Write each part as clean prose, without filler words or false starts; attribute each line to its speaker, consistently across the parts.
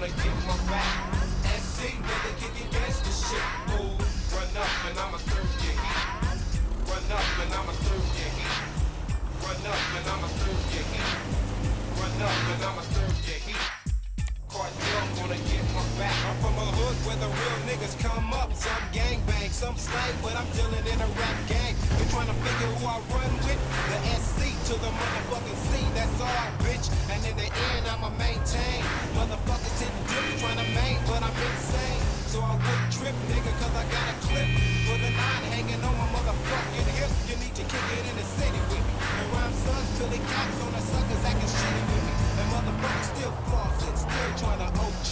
Speaker 1: gonna get my back. SC, nigga, kicking gangsta shit. Ooh, run up and I'ma serve your heat. Run up and I'ma serve your heat. Run up and I'ma serve your heat. Run up and I'ma serve your heat. Cartel gonna get my back. I'm from a hood where the real niggas come up. Some gangbang, some slang, but I'm dealing in a rap gang. You're trying to figure who I run with? The SC to the motherfucking C, that's all, bitch. And in the end, I'ma maintain. Motherfuckers hitting dips, trying to main, but I'm insane. So I wouldn't trip, nigga, cause I got a clip with a 9 hanging on my motherfucking hip. You need to kick it in the city with me. And rhyme sons till they caps on the suckers acting shitty with me. And motherfuckers still flossing, still trying to OG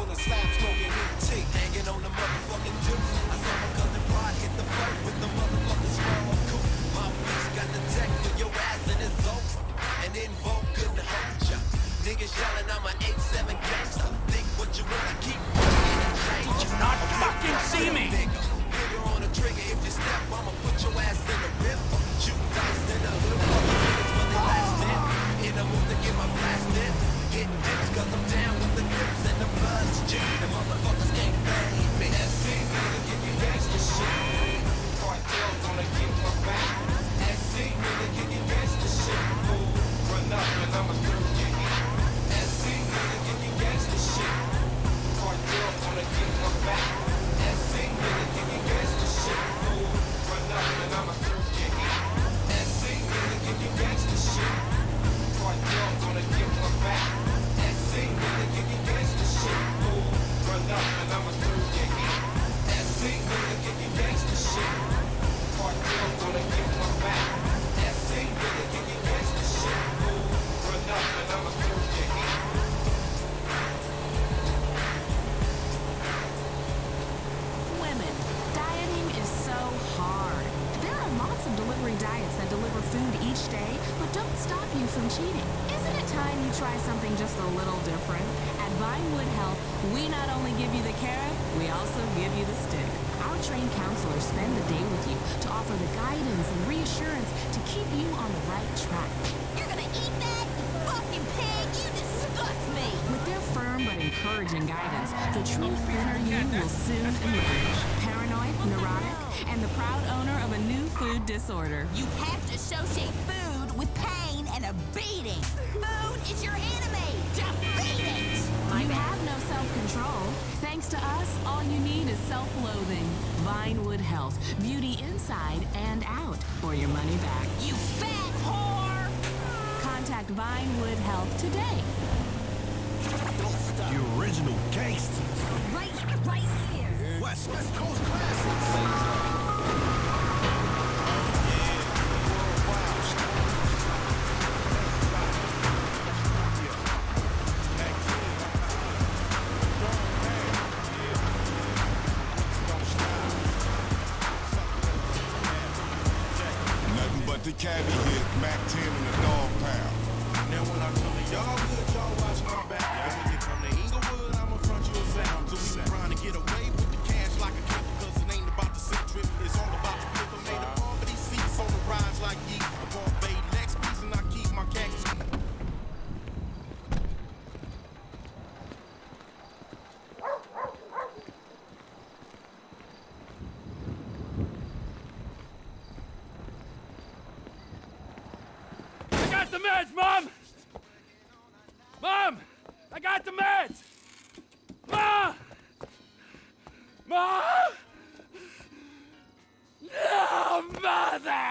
Speaker 1: on the slab smoking ET. Hanging on the motherfucking juice. I saw my cousin Prod hit the floor with the motherfuckers swirl cool. My beast got the tech for your ass and it's over. And then vote couldn't hold ya. Niggas yelling I'm a 8-7 gangster. Think what you wanna keep running and change.
Speaker 2: Do not fucking see me!
Speaker 1: Finger on the trigger, if you step, I'ma put your ass in the river. Shoot dice in the hood, fuck niggas when they last in. In the mood to get my blast in. Hitting dips cause I'm down with the grips and the bloods. G, the motherfuckers can't fade me. SC, nigga, give you gangsta shit. Cartel gonna get my back. SC, nigga, give you gangsta shit. Ooh, run up and I'ma serve your heat. SC, nigga, give you gangsta shit. Cartel gonna get my back. SC, nigga, give you gangsta shit. Ooh, run up and I'ma serve your heat. SC, nigga, give you gangsta shit. Cartel gonna get my back. SC, nigga, give you gangsta shit. Ooh, run up and I'ma serve your heat. SC, nigga, give you gangsta shit. Cartel gonna get my back. SC, nigga, give you gangsta shit. Ooh, run up and I'ma serve your heat.
Speaker 3: Women, dieting is so hard. There are lots of delivery diets that deliver food each day, but don't stop you from cheating. Isn't it time you try something just a little different? At Vinewood Health, we not only give you the carrot, we also give you the stick. Our trained counselors spend the day with you to offer the guidance and reassurance to keep you on the right track.
Speaker 4: You're gonna eat that? You fucking pig! You disgust me!
Speaker 3: With their firm but encouraging guidance, the true inner you will soon emerge. Paranoid, neurotic, and the proud owner of a new food disorder.
Speaker 4: You have to associate food with pain and a beating. Food is your enemy. Defeat it!
Speaker 3: You have no self-control. Thanks to us, all you need is self-loathing. Vinewood Health. Beauty inside and out. Or your money back.
Speaker 4: You fat whore!
Speaker 3: Contact Vinewood Health today.
Speaker 5: The original gangsters.
Speaker 4: Right here.
Speaker 5: West Coast classics.
Speaker 6: Nothing but the cabbie hit, Mac 10 and the dog pound.
Speaker 1: Now when I come to y'all good, y'all watch my back. And when you come to Inglewood, I'ma front you a sound. So we been trying to get away with the cash like a kid, cause it ain't about the sick trip, it's all about the flip. I made a all of these seats on the rides like yeet. I'm on fade next piece and I keep my khakis.
Speaker 2: I got the meds, Mom! Mom! I got the meds! Mom! Mom! No, Mother!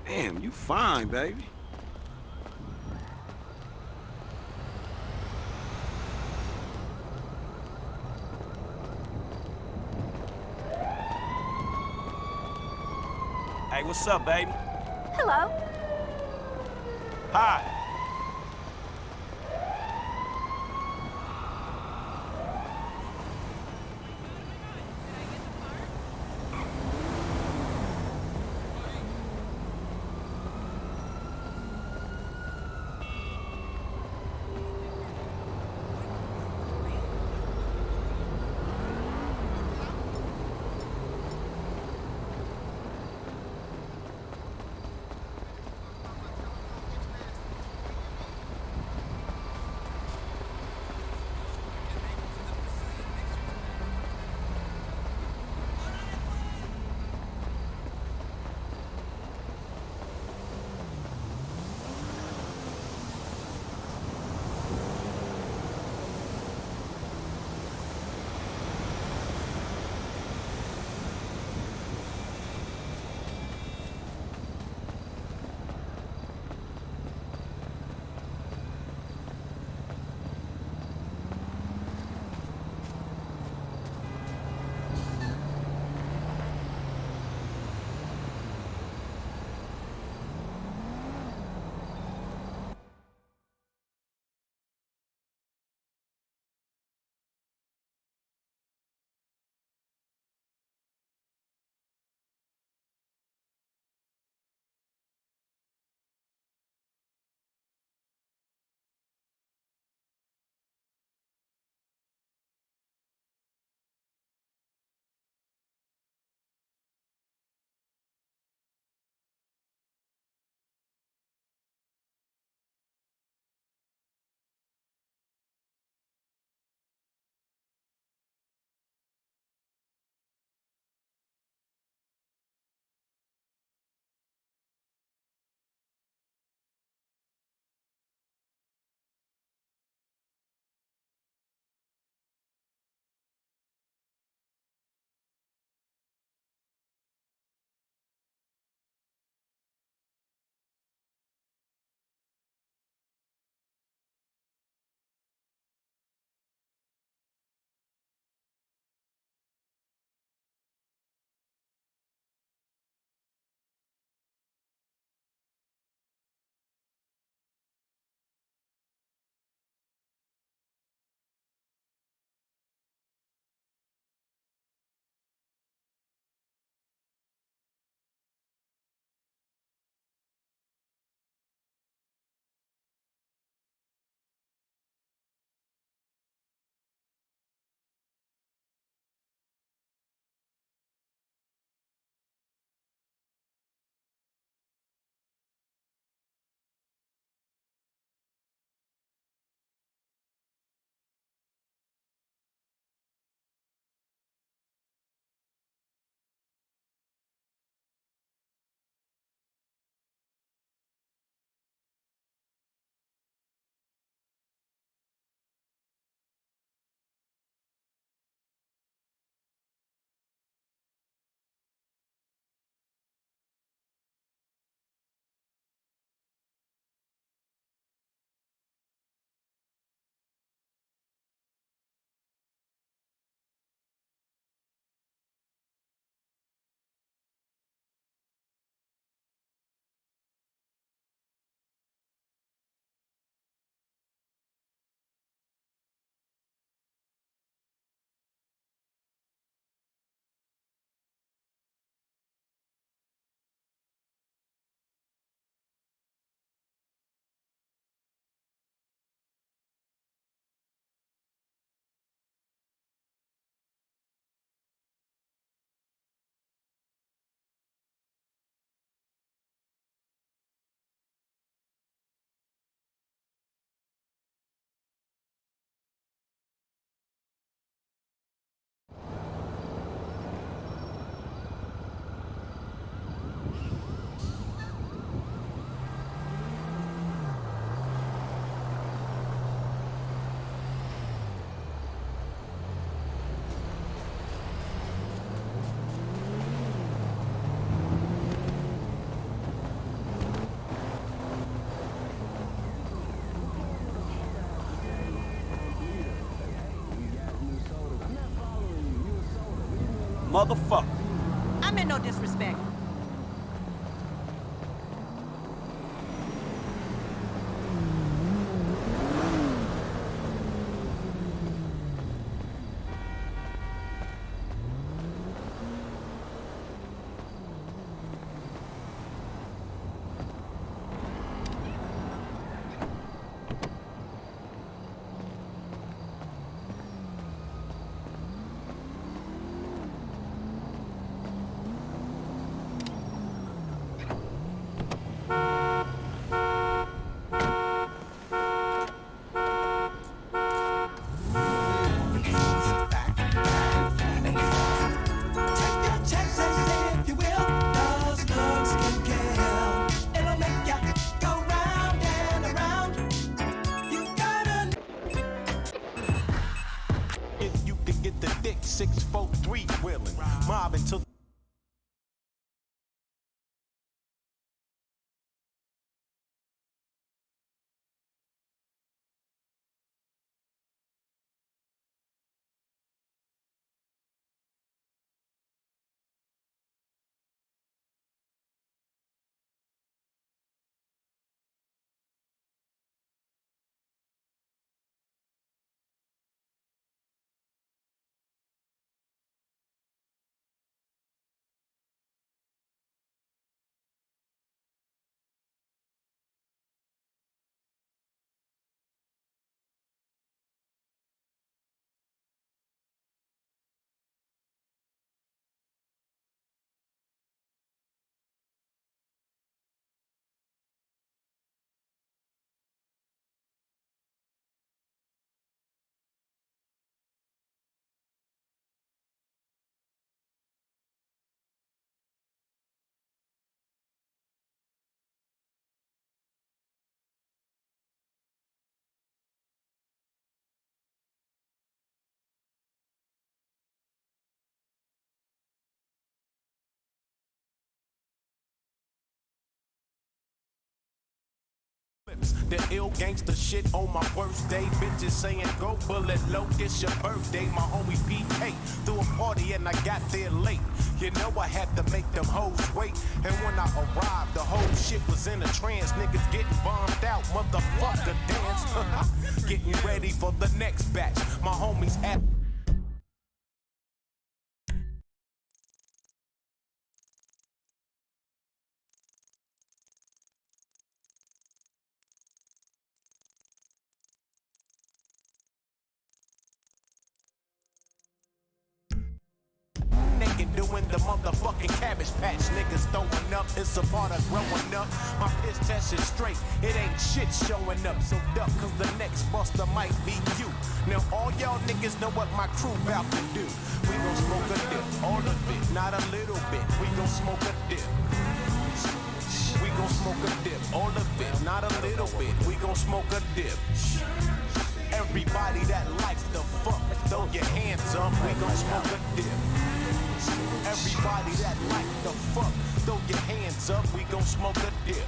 Speaker 5: Damn, you fine, baby. Hey, what's up, baby?
Speaker 4: Hello.
Speaker 5: Hi. motherfucker.
Speaker 4: I meant no disrespect.
Speaker 5: If you could get the dick 643 wheeling, mob until the ill gangster shit on my birthday. Bitches saying go bullet low, it's your birthday. My homie PK threw a party and I got there late. You know I had to make them hoes wait. And when I arrived, the whole shit was in a trance. Niggas getting bombed out, motherfucker dance. Getting ready for the next batch. My homies at naked doing the motherfucking cabbage patch. Niggas throwing up, it's a part of growing up. My piss test is straight, it ain't shit showing up. So duck, cause the next buster might be you. Now all y'all niggas know what my crew bout to do. We gon' smoke a dip, all of it, not a little bit. We gon' smoke a dip. We gon' smoke a dip, all of it, not a little bit. We gon' smoke a dip. Everybody that likes the fuck, throw your hands up. We gon' smoke a dip. Everybody that like the fuck, throw your hands up. We gon' smoke a dip.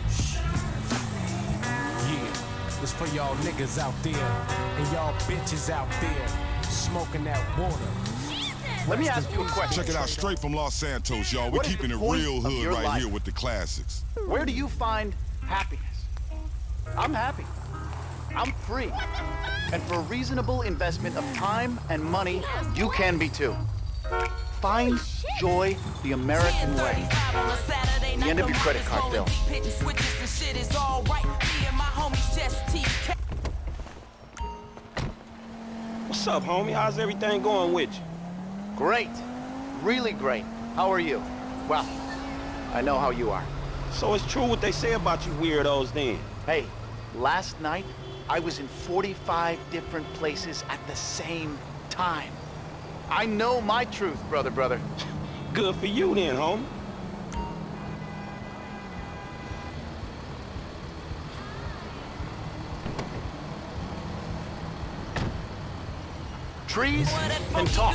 Speaker 5: Yeah, it's for y'all niggas out there and y'all bitches out there smoking that water.
Speaker 7: Let me ask you a question.
Speaker 6: Check it out straight from Los Santos, y'all. We're
Speaker 7: What is
Speaker 6: keeping
Speaker 7: the
Speaker 6: it
Speaker 7: point
Speaker 6: real
Speaker 7: of
Speaker 6: hood
Speaker 7: your
Speaker 6: right
Speaker 7: life?
Speaker 6: here with the classics.
Speaker 7: Where do you find happiness? I'm happy. I'm free. And for a reasonable investment of time and money, you can be too. Find joy the American way. The end of your credit card bill.
Speaker 5: What's up, homie? How's everything going with you?
Speaker 7: Great. Really great. How are you? Well, I know how you are.
Speaker 5: So it's true what they say about you weirdos then?
Speaker 7: Hey, last night, I was in 45 different places at the same time. I know my truth, brother.
Speaker 5: Good for you then, homie.
Speaker 7: Trees can talk,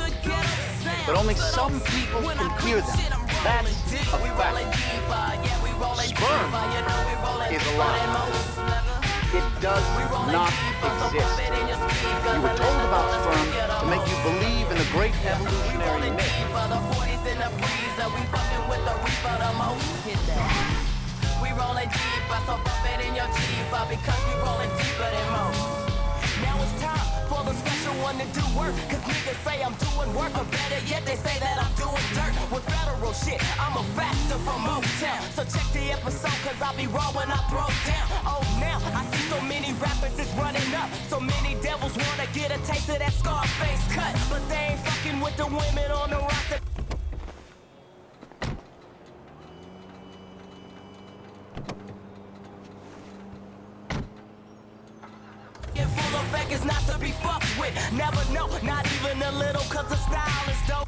Speaker 7: but only some people can hear them. That's a fact. Sperm is a lie. It does not exist. You were told about sperm to make you believe in the great evolutionary myth.
Speaker 8: in the freezer. We fucking with the reaper the most. Hit that. We rolling deeper, so bump it in your Jeeper because we rolling deeper than most. Now it's time for the special one to do work. Cause niggas say I'm doing work, or better yet, they say that I'm doing dirt. With federal shit, I'm a factor from Motown. So check the episode, cause I'll be raw when I throw down. Oh, now I see so many rappers is running up. So many devils wanna get a taste of that Scarface cut. But they ain't fucking with the women on the roster. Full effect is not to be fucked with. Never know, not even a little, cause the style is dope.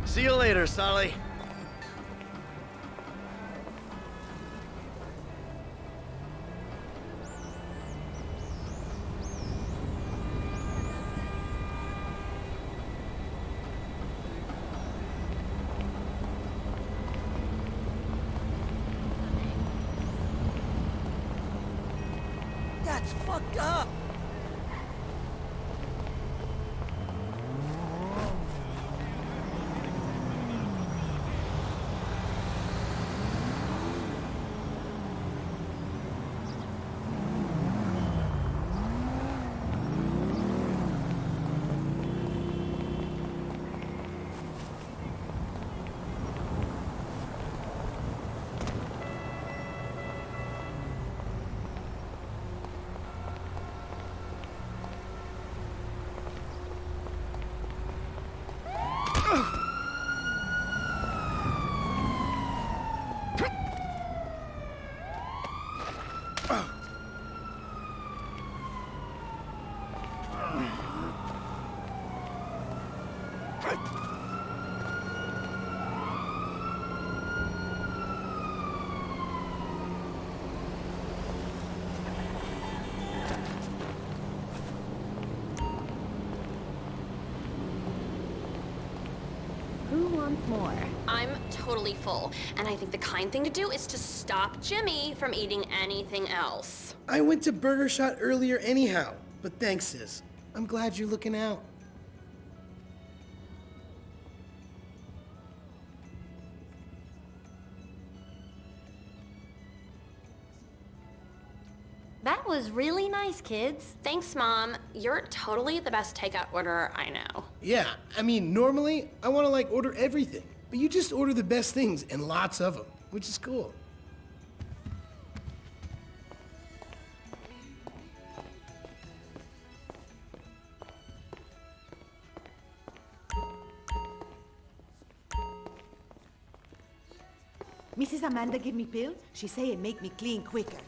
Speaker 9: See you later, Sally.
Speaker 8: That's fucked up.
Speaker 10: Who wants more? I'm totally full, and I think the kind thing to do is to stop Jimmy from eating anything else.
Speaker 11: I went to Burger Shot earlier anyhow, but thanks, sis. I'm glad you're looking out.
Speaker 12: was really nice, kids.
Speaker 10: Thanks, Mom. You're totally the best takeout orderer I know.
Speaker 11: Yeah, I mean, normally I want to like order everything, but you just order the best things and lots of them, which is cool.
Speaker 13: Mrs. Amanda give me pills. She say it make me clean quicker.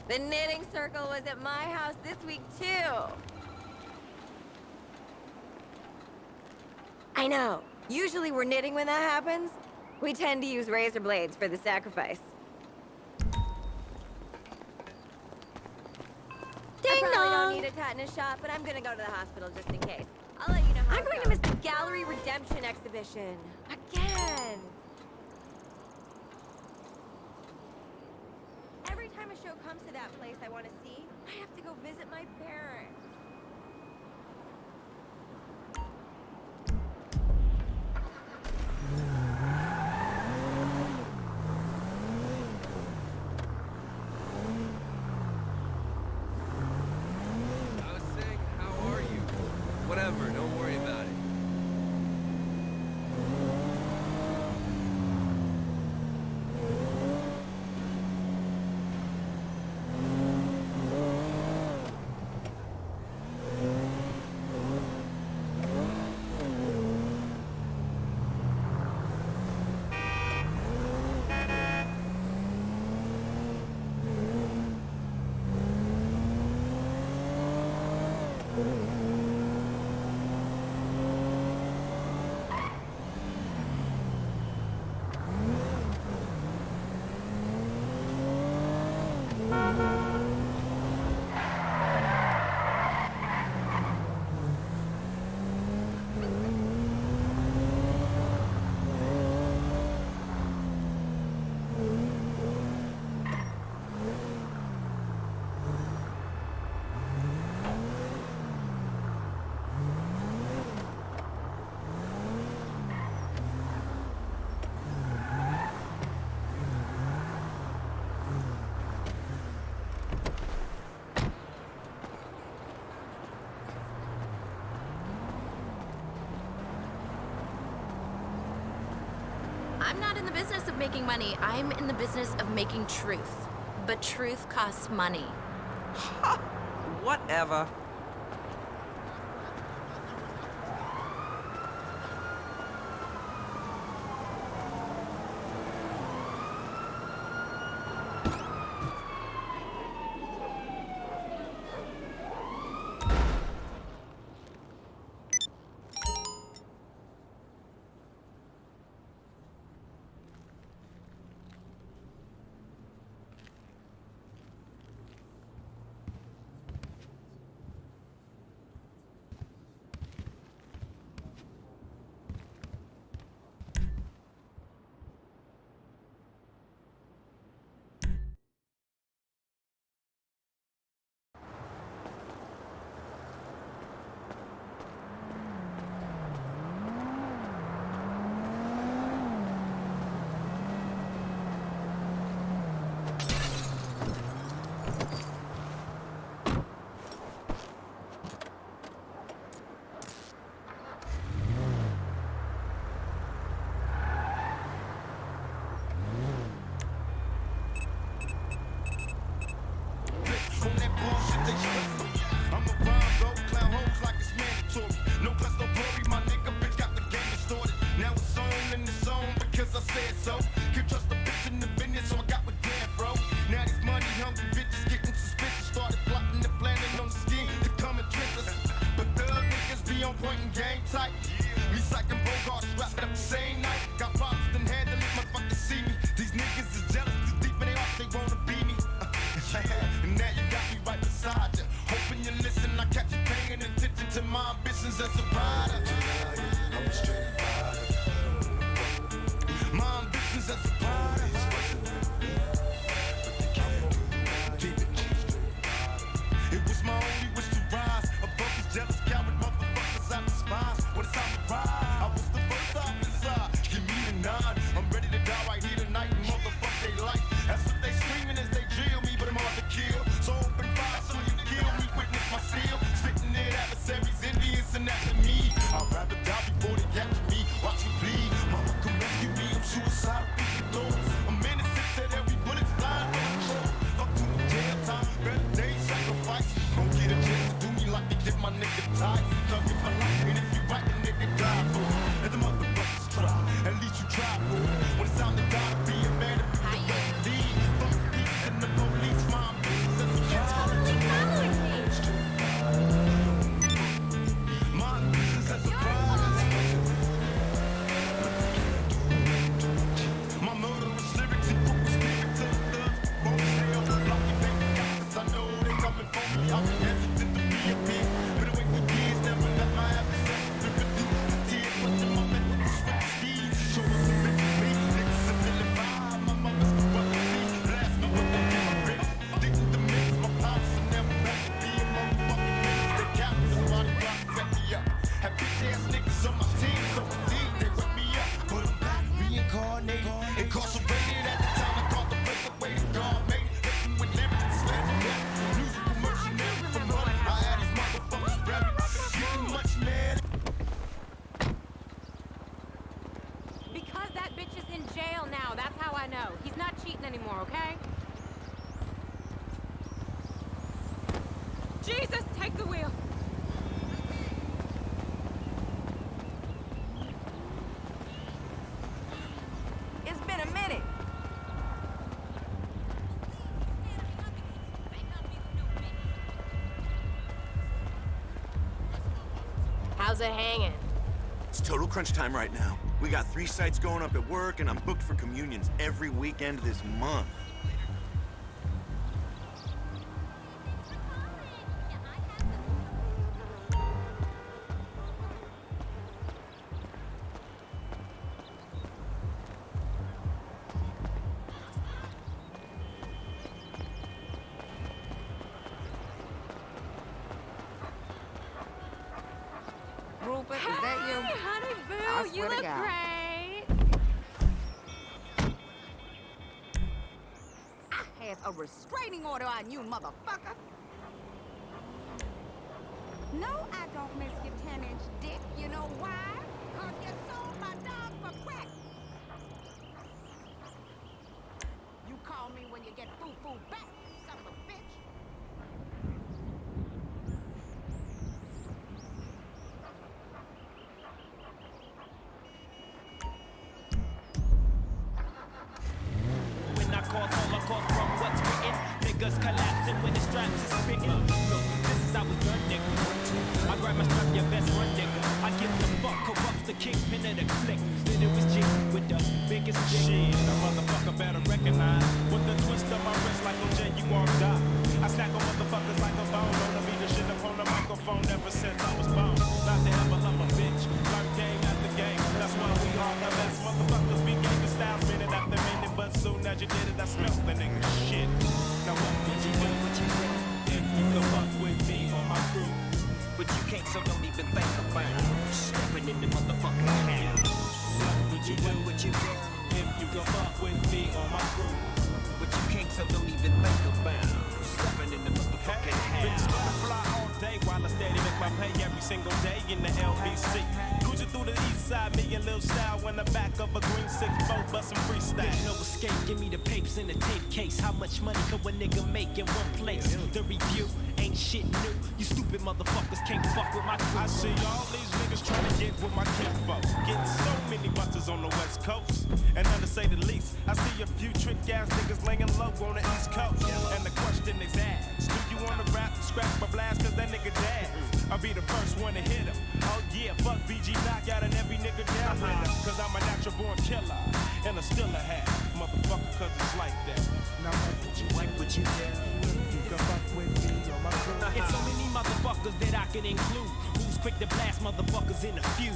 Speaker 12: The knitting circle was at my house this week, too. I know. Usually we're knitting when that happens. We tend to use razor blades for the sacrifice. I probably don't need a tetanus shot, but I'm gonna go to the hospital just in case. I'll let you know how I'm going to miss the Gallery Redemption exhibition. Again. Every time a show comes to that place I want to see, I have to go visit my parents.
Speaker 2: I was saying, how are you? Whatever, don't worry about it.
Speaker 3: I'm not in the business of making money. I'm in the business of making truth. But truth costs money.
Speaker 8: Whatever.
Speaker 5: From that bullshit they spit. I'm a rhyme, go clown hoes like it's mandatory. No plus no glory, my nigga bitch got the game distorted. Now it's on and it's on because I said so. Can't trust the bitch in the business, so I got with Dan, bro. Now these money hungry bitches getting suspicious. Started plotting and planning on the scheme to come and trick us. But thug niggas be on point and game tight. Me psyching Bogart, wrap it up the same night. Got problems, then handle it, motherfucker see me. These niggas is jealous, too deep in their heart, they wanna be me. And now you got me right beside you. Hoping you listen, I catch you paying attention to my ambitions as a rider. I'm a straight rider. My ambitions as a rider. It was my only wish to rise above these jealous coward motherfuckers I despise. When it's time to ride, I was the first off inside. Give me the 9. I'm ready to die right here tonight and motherfuck they life. That's what they screaming as they drill me, but I'm hard to kill. So
Speaker 14: Because that bitch is in jail now, that's how I know. He's not cheating anymore, okay? Jesus, take the wheel.
Speaker 4: It's been a minute.
Speaker 14: How's it hanging?
Speaker 15: It's total crunch time right now. We got 3 sites going up at work, and I'm booked for communions every weekend this month.
Speaker 4: Rupert, is that you?
Speaker 14: Hey, honey boo,
Speaker 4: I
Speaker 14: you
Speaker 4: swear to
Speaker 14: look
Speaker 4: God.
Speaker 14: great.
Speaker 4: I have a restraining order on you, motherfucker. No, I don't miss your 10-inch dick. You know why? 'Cause you sold my dog for crack. You call me when you get foo-foo back, son of a bitch.
Speaker 16: When I cause holocaust from what's written, niggas collapsing when the straps is spitting. Look, this is how we done, nigga. I grab my strap, your best run, nigga. I give the fuck, corrupts the kingpin of the clique. Then it was G with the biggest shit. A motherfucker better recognize. With the twist of my wrist like OJ, you won't die. I snack on motherfuckers like a bone. Don't be the shit up on the microphone ever since I was born. Not to ever love a bitch. Learn game after game. That's why we are the best. Motherfuckers be gangsta styles minute after minute. But soon as you did it, I smelled the nigga shit. Now what would you do? What you do? If you could fuck with me or my crew. But you can't, so don't even think about it. Stepping in the motherfucking house. What would you do? What you do? If you could fuck with me or my crew. But you can't, so don't even think about it. Stepping in the motherfucking house. Been stuck fly all day while I steady make my pay every single day in the LBC. Cruising through the east side, me and Lil Style in the back of a green 6-4 bustin' freestyle. There's no escape, give me the papers in the tape case. How much money could a nigga make in one place? The review ain't shit new. You stupid motherfuckers can't fuck with my crew. I see all these niggas trying to get with my kinfolk. Getting so many buses on the west coast. And none to say the least, I see a few trick ass niggas laying low on the east coast. And the question is asked, do you wanna rap, scratch my blast, cause that nigga jazz? I'll be the first one to hit him. Oh yeah, fuck BG knockout and every nigga down with him. Cause I'm a natural born killer, and I still a hat. Motherfucker, cause it's like that. Now what would you do? You can fuck with me on my crew. It's so many motherfuckers that I can include. Who's quick to blast motherfuckers in a few.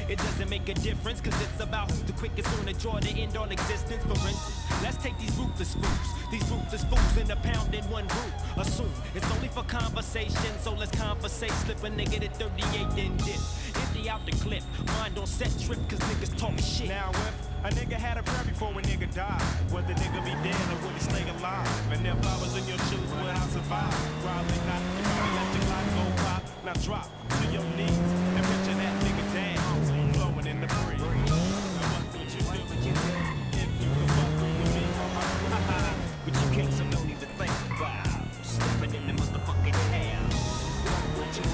Speaker 16: It doesn't make a difference, cause it's about who's the quickest on the draw to end all existence. For instance, let's take these ruthless fools in a pound in one group. Assume it's only for conversation, so let's conversate. Slip a nigga to 38 then dip. Empty out the clip, mind on set trip, cause niggas talk shit. Now if a nigga had a prayer before a nigga died, would the nigga be dead or would he stay alive? And if I was in your shoes, would I survive? Probably not. You probably let your life go pop. Now drop to your knees and picture that nigga down, blowing in the breeze. Now what would you do? If you could fuck with me? But you can't, so don't even think about stepping in the motherfucking house. What would you do?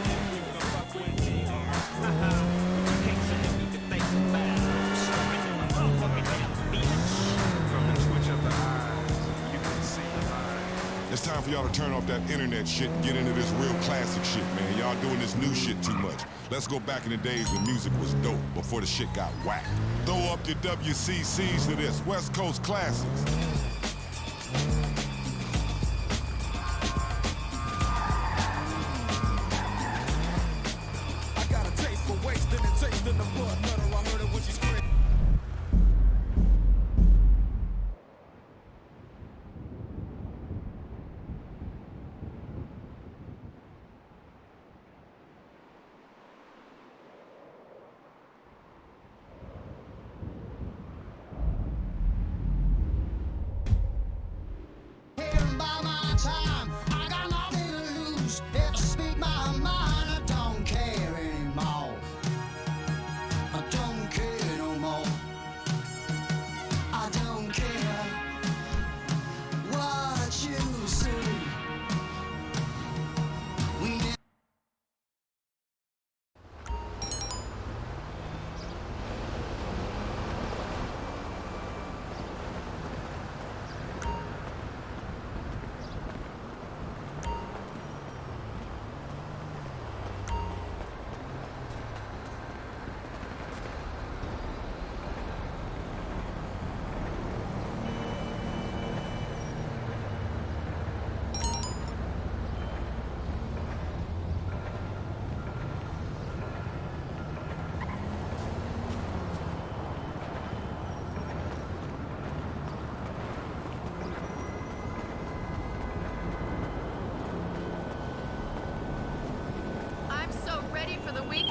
Speaker 16: If you could fuck with me? But you can't, so don't even think about stepping in the motherfucking house, bitch.
Speaker 6: From the twitch of the eyes, you can see the line. It's time for y'all to turn off that internet shit and get into this real classic shit, man. Y'all doing this new shit too much. Let's go back in the days when music was dope, before the shit got whack. Throw up your WCCs to this, West Coast classics.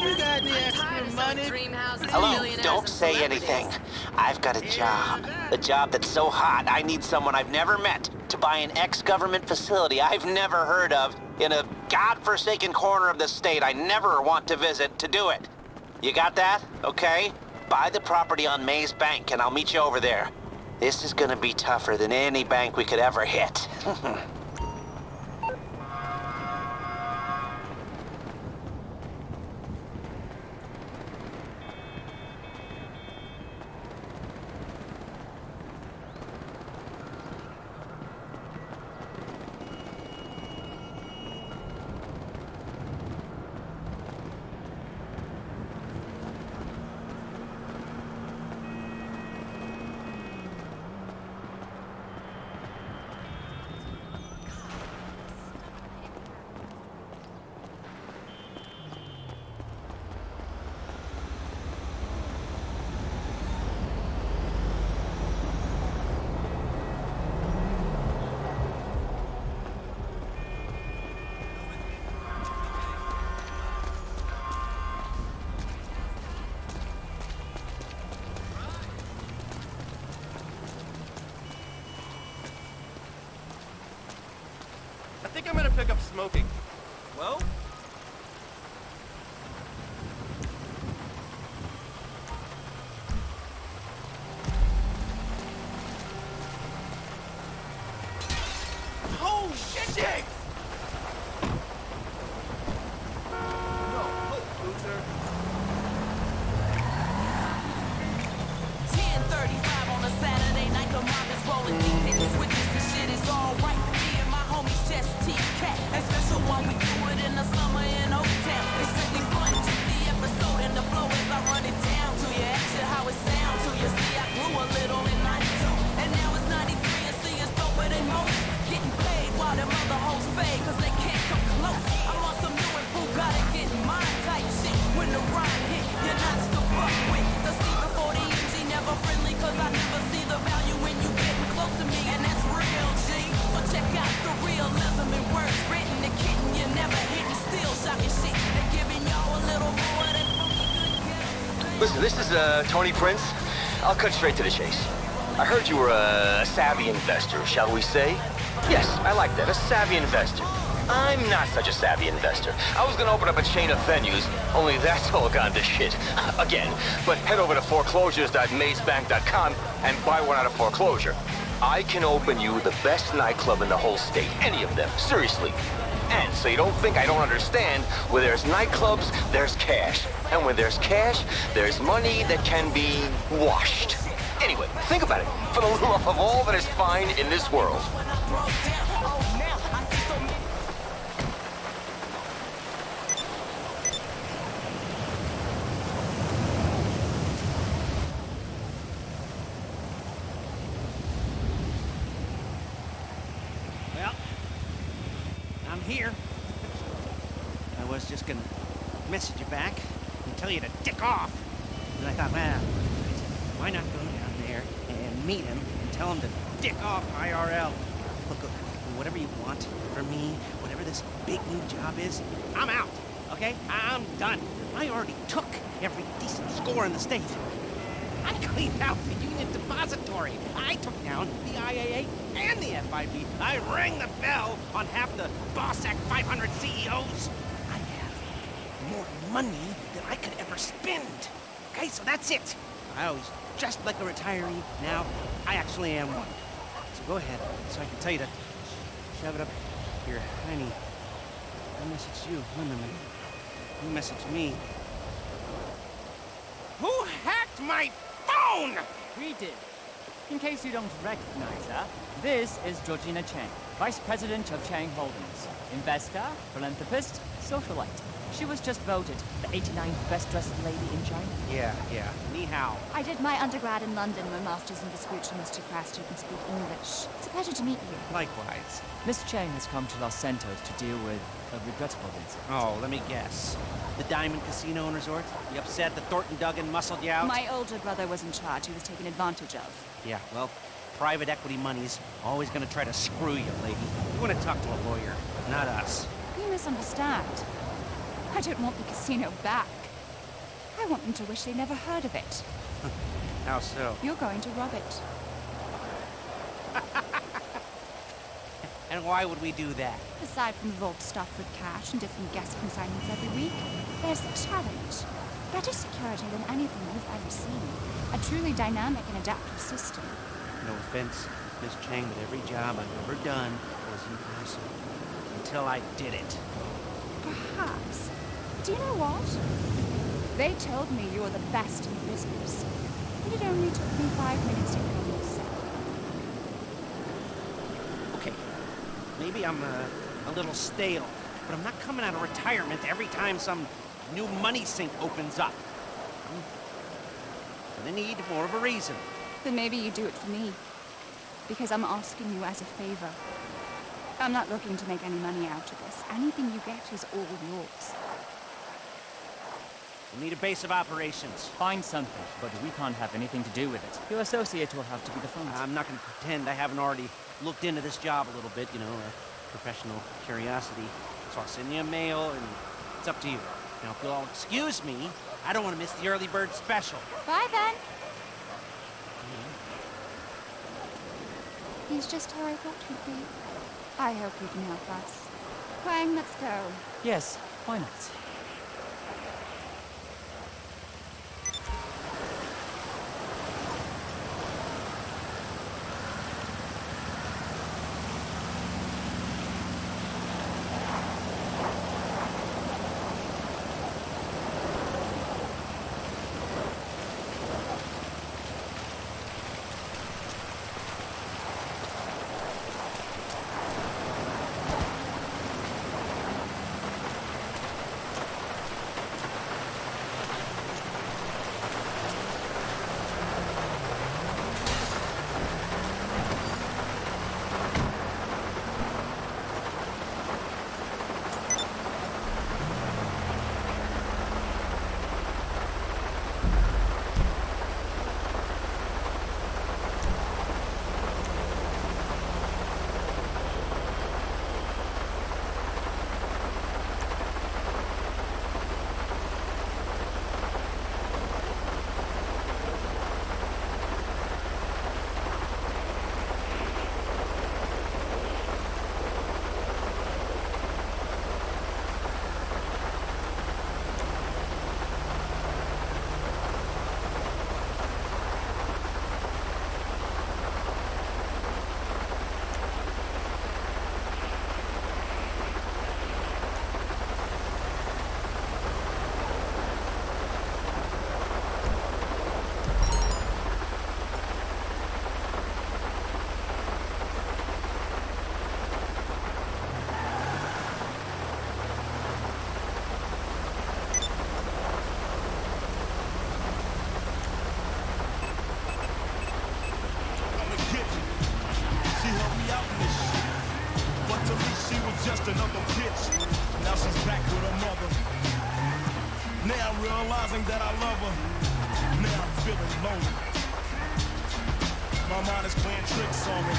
Speaker 9: You got the extra money?
Speaker 17: Hello, don't say anything. I've got a job. A job that's so hot, I need someone I've never met to buy an ex-government facility I've never heard of in a godforsaken corner of the state I never want to visit to do it. You got that? Okay? Buy the property on Maze Bank and I'll meet you over there. This is gonna be tougher than any bank we could ever hit.
Speaker 9: I think I'm gonna pick up smoking.
Speaker 2: Well?
Speaker 9: Oh, shit! No, loser.
Speaker 8: 10:35 on a Saturday night, the mob is rolling deep, hitting switches, the shit is alright. Me and my homies just T-Cat, and special one, we do it in the summer in O-Town. It's strictly fun, check the episode and the flow as I run it down to you, ask you how it sounds to you. See, I grew a little in 92, and now it's 93, and see it's doper than most. Getting paid while them other hoes fade, cause they can't come close. I'm on some new and fool, gotta get mine type shit. When the rhyme hit, you're not to fuck with. The C before the MG, never friendly, cause I never see the value when you getting close to me, and that's real, G. So check out the realism in words written, the kitten you never hitting, still shocking shit. They're giving y'all a little more of that funky good.
Speaker 18: Listen, this is Tony Prince. I'll cut straight to the chase. I heard you were a savvy investor, shall we say? Yes, I like that, a savvy investor. I'm not such a savvy investor. I was gonna open up a chain of venues, only that's all gone to shit. Again, but head over to foreclosures.mazebank.com and buy one out of foreclosure. I can open you the best nightclub in the whole state, any of them, seriously. And so you don't think I don't understand, where there's nightclubs, there's cash. And when there's cash, there's money that can be washed. Anyway, think about it. For the love of all that is fine in this world.
Speaker 19: Well, I'm here. I was just gonna message you back and tell you to dick off. But I thought, well, why not go down there and meet him and tell him to dick off IRL? Look, whatever you want from me, whatever this big new job is, I'm out, okay? I'm done. I already took every decent score in the state. I cleaned out the Union Depository. I took down the IAA and the FIB. I rang the bell on half the Boss Act 500 CEOs. I have more money than I could ever spend. Okay, so that's it. I was just like a retiree. Now, I actually am one. So go ahead, so I can tell you to shove it up your hiney. I messaged you. No. You messaged me. Who hacked my phone?
Speaker 20: We did. In case you don't recognize her, this is Georgina Chang, Vice President of Chang Holdings. Investor, philanthropist, socialite. She was just voted the 89th best-dressed lady in China.
Speaker 19: Yeah. Ni hao.
Speaker 21: I did my undergrad in London, my master's in speech and Mr. Crest, who can speak English. It's a pleasure to meet you.
Speaker 19: Likewise.
Speaker 20: Miss Chang has come to Los Santos to deal with a regrettable incident.
Speaker 19: Oh, let me guess. The Diamond Casino and Resort? You upset that Thornton Duggan muscled you out?
Speaker 21: My older brother was in charge. He was taken advantage of.
Speaker 19: Yeah, well, private equity money's always gonna try to screw you, lady. You wanna talk to a lawyer, not us.
Speaker 21: You misunderstand. I don't want the casino back. I want them to wish they never heard of it.
Speaker 19: How so?
Speaker 21: You're going to rob it.
Speaker 19: And why would we do that?
Speaker 21: Aside from the vault stuffed with cash and different guest consignments every week, there's the challenge. Better security than anything you've ever seen. A truly dynamic and adaptive system.
Speaker 19: No offense, Miss Chang, but every job I've ever done was impossible. Until I did it.
Speaker 21: Perhaps. Do you know what? They told me you were the best in the business. And it only took me 5 minutes to kill yourself.
Speaker 19: Okay, maybe I'm a little stale, but I'm not coming out of retirement every time some new money sink opens up. I'm gonna need more of a reason.
Speaker 21: Then maybe you do it for me. Because I'm asking you as a favor. I'm not looking to make any money out of this. Anything you get is all yours.
Speaker 19: We need a base of operations.
Speaker 20: Find something, but we can't have anything to do with it. Your associate will have to be the front.
Speaker 19: I'm not gonna pretend I haven't already looked into this job a little bit, you know, professional curiosity. So I'll send you a mail, and it's up to you. Now, if you'll all excuse me, I don't want to miss the early bird special.
Speaker 21: Bye, then. He's just how I thought he'd be. I hope you can help us. Wang, let's go.
Speaker 20: Yes, why not?
Speaker 5: Just another bitch. Now she's back with her mother. Now I'm realizing that I love her. Now I'm feeling lonely. My mind is playing tricks on me.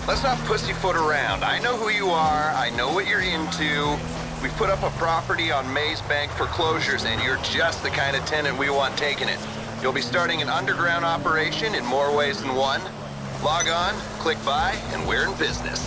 Speaker 1: Let's not pussyfoot around. I know who you are. I know what you're into. We've put up a property on Maze Bank foreclosures, and you're just the kind of tenant we want taking it. You'll be starting an underground operation in more ways than one. Log on, click buy, and we're in business.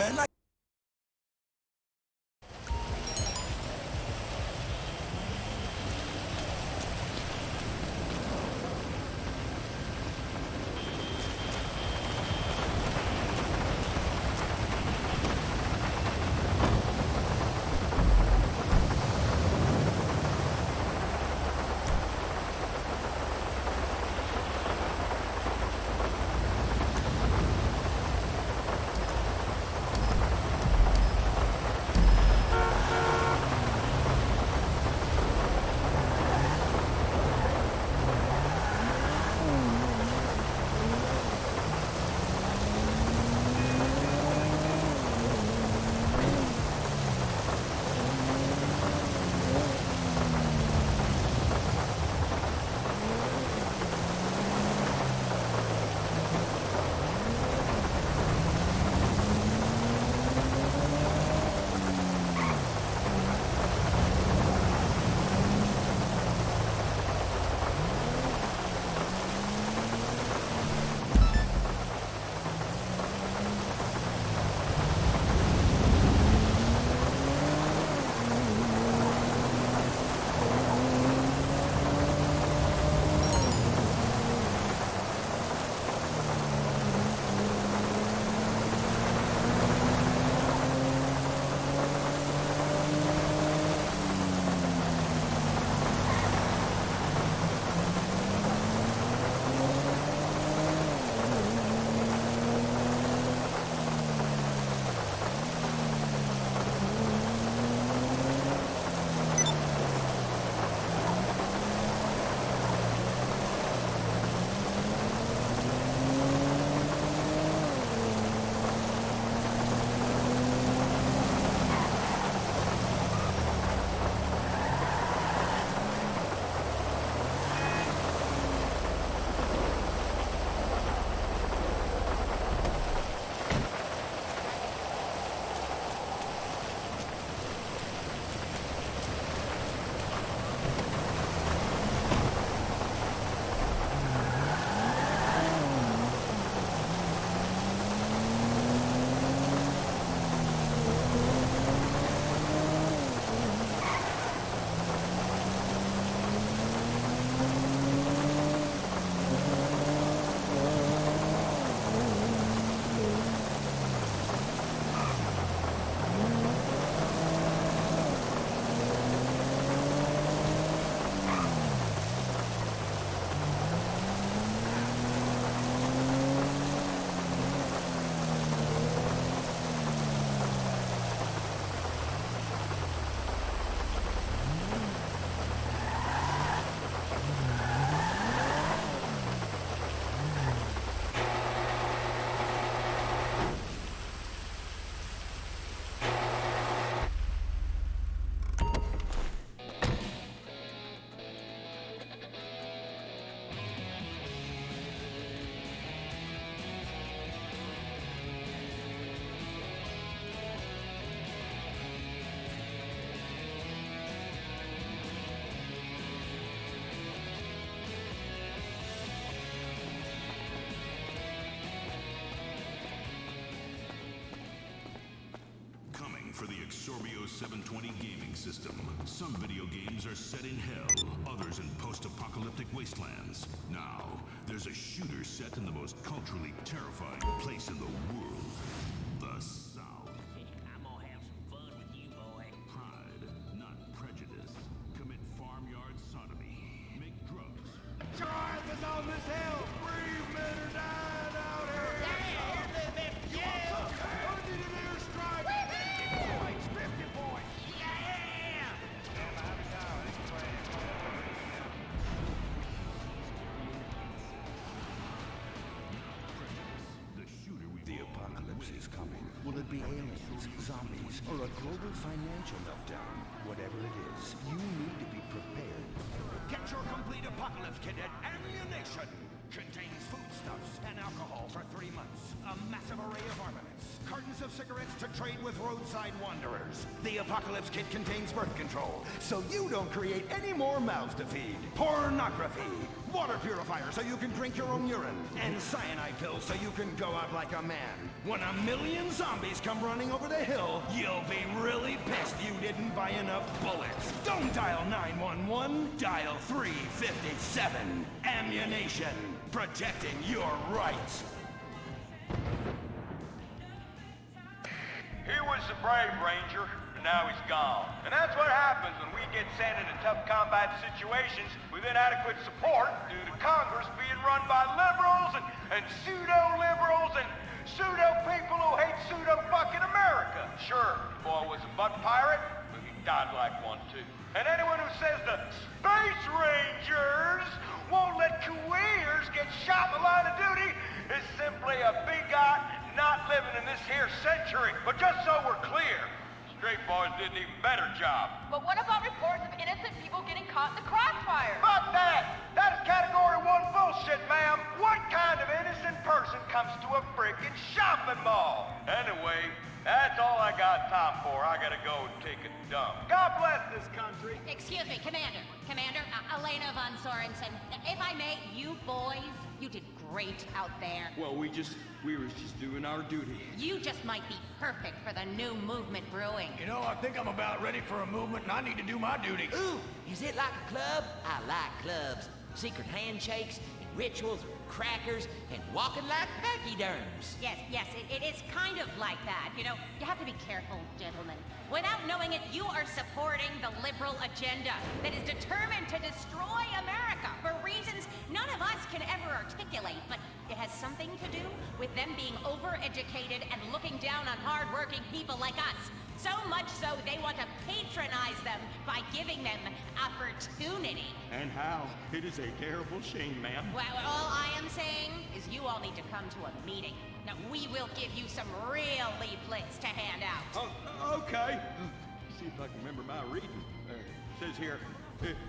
Speaker 7: man.
Speaker 22: For the Exorbio 720 gaming system. Some video games are set in hell, others in post-apocalyptic wastelands. Now, there's a shooter set in the most culturally terrifying place in the world, the South.
Speaker 16: I'm gonna have some fun with you, boy.
Speaker 22: Pride, not prejudice. Commit farmyard sodomy. Make drugs.
Speaker 5: Charles is on this hill! Breathe, men are dying out here! Yeah! Under the airstrike! Strip you, boy! Yeah!
Speaker 23: The apocalypse is coming. Will it be aliens, zombies, or a global financial meltdown? Whatever it is, you need to be prepared.
Speaker 5: Get your complete apocalypse kit at Ammunition! Contains foodstuffs and alcohol for 3 months. A massive array of armaments.
Speaker 23: cartons of cigarettes to trade with roadside wanderers. The Apocalypse Kit contains birth control, so you don't create any more mouths to feed. Pornography, water purifier so you can drink your own urine, and cyanide pills so you can go out like a man. When 1,000,000 zombies come running over the hill, you'll be really pissed you didn't buy enough bullets. Don't dial 911, dial 357. Ammunition, protecting your rights.
Speaker 7: He was a brave ranger, and now he's gone. And that's what happens when we get sent into tough combat situations with inadequate support due to Congress being run by liberals and pseudo-liberals and pseudo-people who hate pseudo-fucking America. Sure, the boy was a butt pirate, but he died like one too. And anyone who says the Space Rangers won't let careers get shot in the line of duty is simply a bigot not living in this here century. But just so we're clear, straight boys did an even better job.
Speaker 10: But what about reports of innocent people getting caught in the crossfire?
Speaker 7: Fuck that! That's category 1 bullshit, ma'am. What kind of innocent person comes to a frickin' shopping mall? Anyway, that's all I got time for. I gotta go and take a dump. God bless this country.
Speaker 4: Excuse me, Commander. Commander, Elena von Sorensen. If I may, you boys, you did great out there.
Speaker 11: Well, we was just doing our duty.
Speaker 4: You just might be perfect for the new movement brewing.
Speaker 24: You know, I think I'm about ready for a movement and I need to do my duty.
Speaker 25: Ooh, is it like a club? I like clubs. Secret handshakes, and rituals, crackers, and walking like pachyderms.
Speaker 4: Yes, it is kind of like that. You know, you have to be careful, gentlemen. Without knowing it, you are supporting the liberal agenda that is determined to destroy America for reasons none of us can ever articulate, but it has something to do with them being overeducated and looking down on hard-working people like us. So much so they want to patronize them by giving them opportunity.
Speaker 11: And how? It is a terrible shame, ma'am.
Speaker 4: Well, all I am saying is you all need to come to a meeting. Now, we will give you some real leaflets to hand out.
Speaker 11: Oh, okay. See if I can remember my reading. It says here,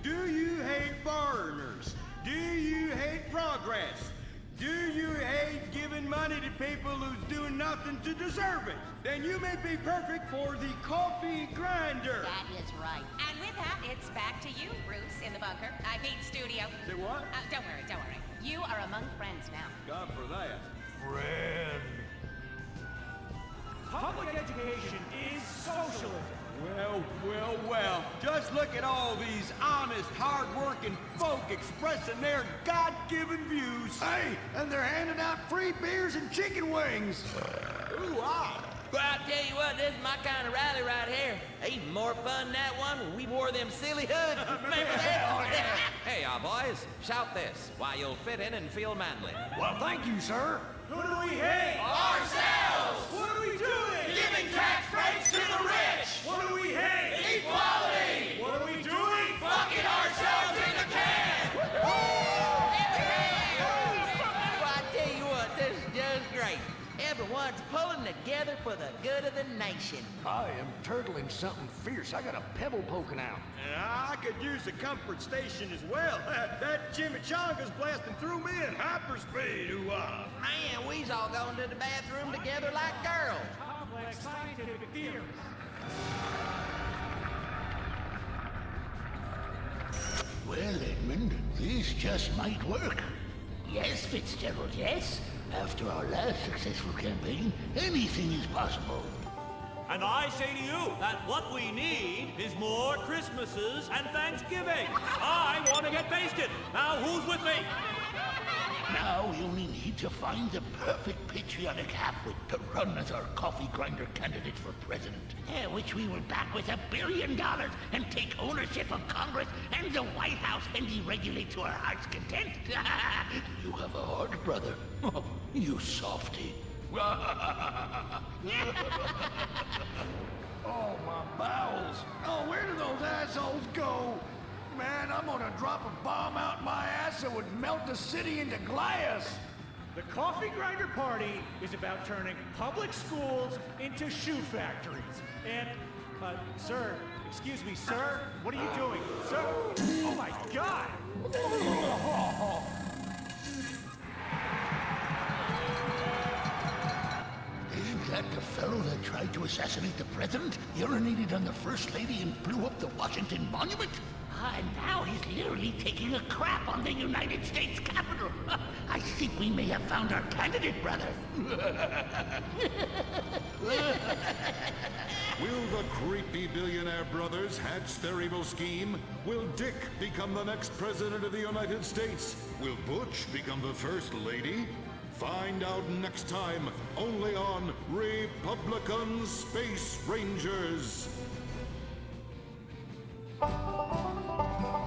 Speaker 11: do you hate foreigners? Do you hate progress? Do you hate giving money to people who's doing nothing to deserve it? Then you may be perfect for the coffee grinder.
Speaker 4: That is right. And with that, it's back to you, Bruce, in the bunker. I mean, studio.
Speaker 11: Say what?
Speaker 4: Don't worry. You are among friends now.
Speaker 11: God for that.
Speaker 24: Friend.
Speaker 16: Public education is socialism.
Speaker 11: Well. Just look at all these honest, hard-working folk expressing their God-given views.
Speaker 24: Hey, and they're handing out free beers and chicken wings.
Speaker 11: Ooh, ah.
Speaker 25: Well, I tell you what, this is my kind of rally right here. Even more fun than that one where we wore them silly hoods. Remember that?
Speaker 26: Hey, y'all boys, shout this while you'll fit in and feel manly.
Speaker 24: Well, thank you, sir.
Speaker 16: Who do we hate?
Speaker 26: Ourselves!
Speaker 16: What are we doing?
Speaker 26: Giving tax breaks to the rich!
Speaker 16: What do we hate?
Speaker 26: Equality!
Speaker 16: What are we doing?
Speaker 26: Fucking ourselves in the can!
Speaker 25: Well, I tell you what, this is just great. Everyone's pulling together for the good of the nation.
Speaker 24: I am turtling something fierce. I got a pebble poking out.
Speaker 11: And I could use a comfort station as well. That chimichanga's blasting through me in hyperspeed. Ooh-ah.
Speaker 25: Man, we's all going to the bathroom together like girls.
Speaker 16: Complex scientific theories.
Speaker 23: Well, Edmund, this just might work. Yes, Fitzgerald, yes. After our last successful campaign, anything is possible.
Speaker 27: And I say to you that what we need is more Christmases and Thanksgiving. I want to get basted. Now, who's with me?
Speaker 23: Now we only need to find the perfect patriotic halfwit to run as our coffee grinder candidate for president. Which we will back with $1 billion and take ownership of Congress and the White House and deregulate to our heart's content. You have a heart, brother. Oh, you softy.
Speaker 24: Oh, my bowels. Oh, where do those assholes go? Man, I'm gonna drop a bomb out my ass that would melt the city into glass.
Speaker 16: The Coffee Grinder Party is about turning public schools into shoe factories. And, sir, excuse me, sir, what are you doing? Sir? Oh my God!
Speaker 23: Isn't that
Speaker 24: that the fellow that tried to assassinate the president, urinated on the first lady, and blew up the Washington Monument? And now he's literally taking a crap on the United States Capitol. I think we may have found our candidate, brother.
Speaker 22: Will the creepy billionaire brothers hatch their evil scheme? Will Dick become the next president of the United States? Will Butch become the first lady? Find out next time, only on Republican Space Rangers.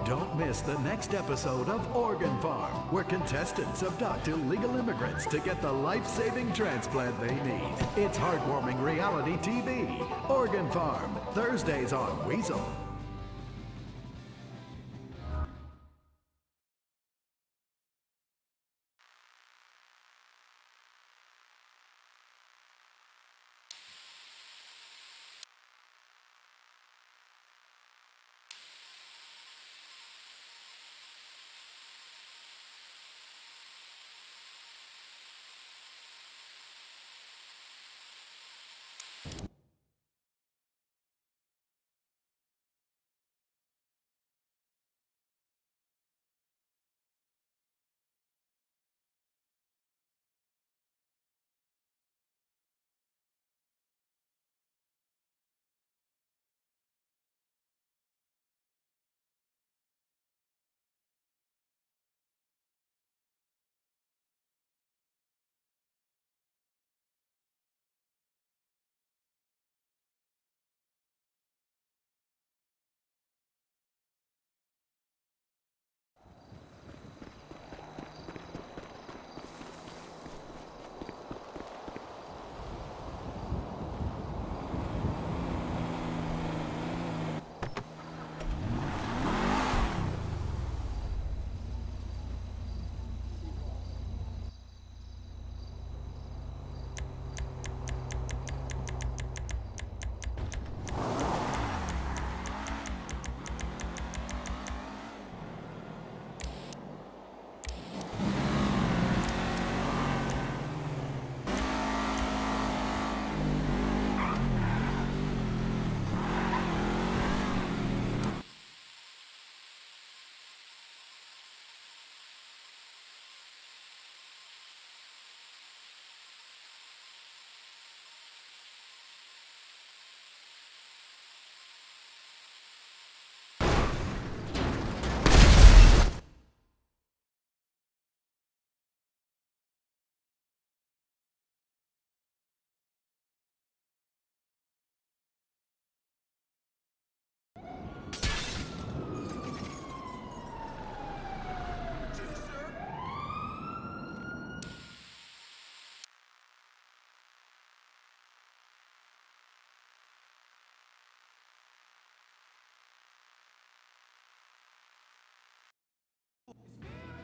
Speaker 3: Don't miss the next episode of Organ Farm, where contestants abduct illegal immigrants to get the life-saving transplant they need. It's heartwarming reality TV. Organ Farm, Thursdays on Weasel.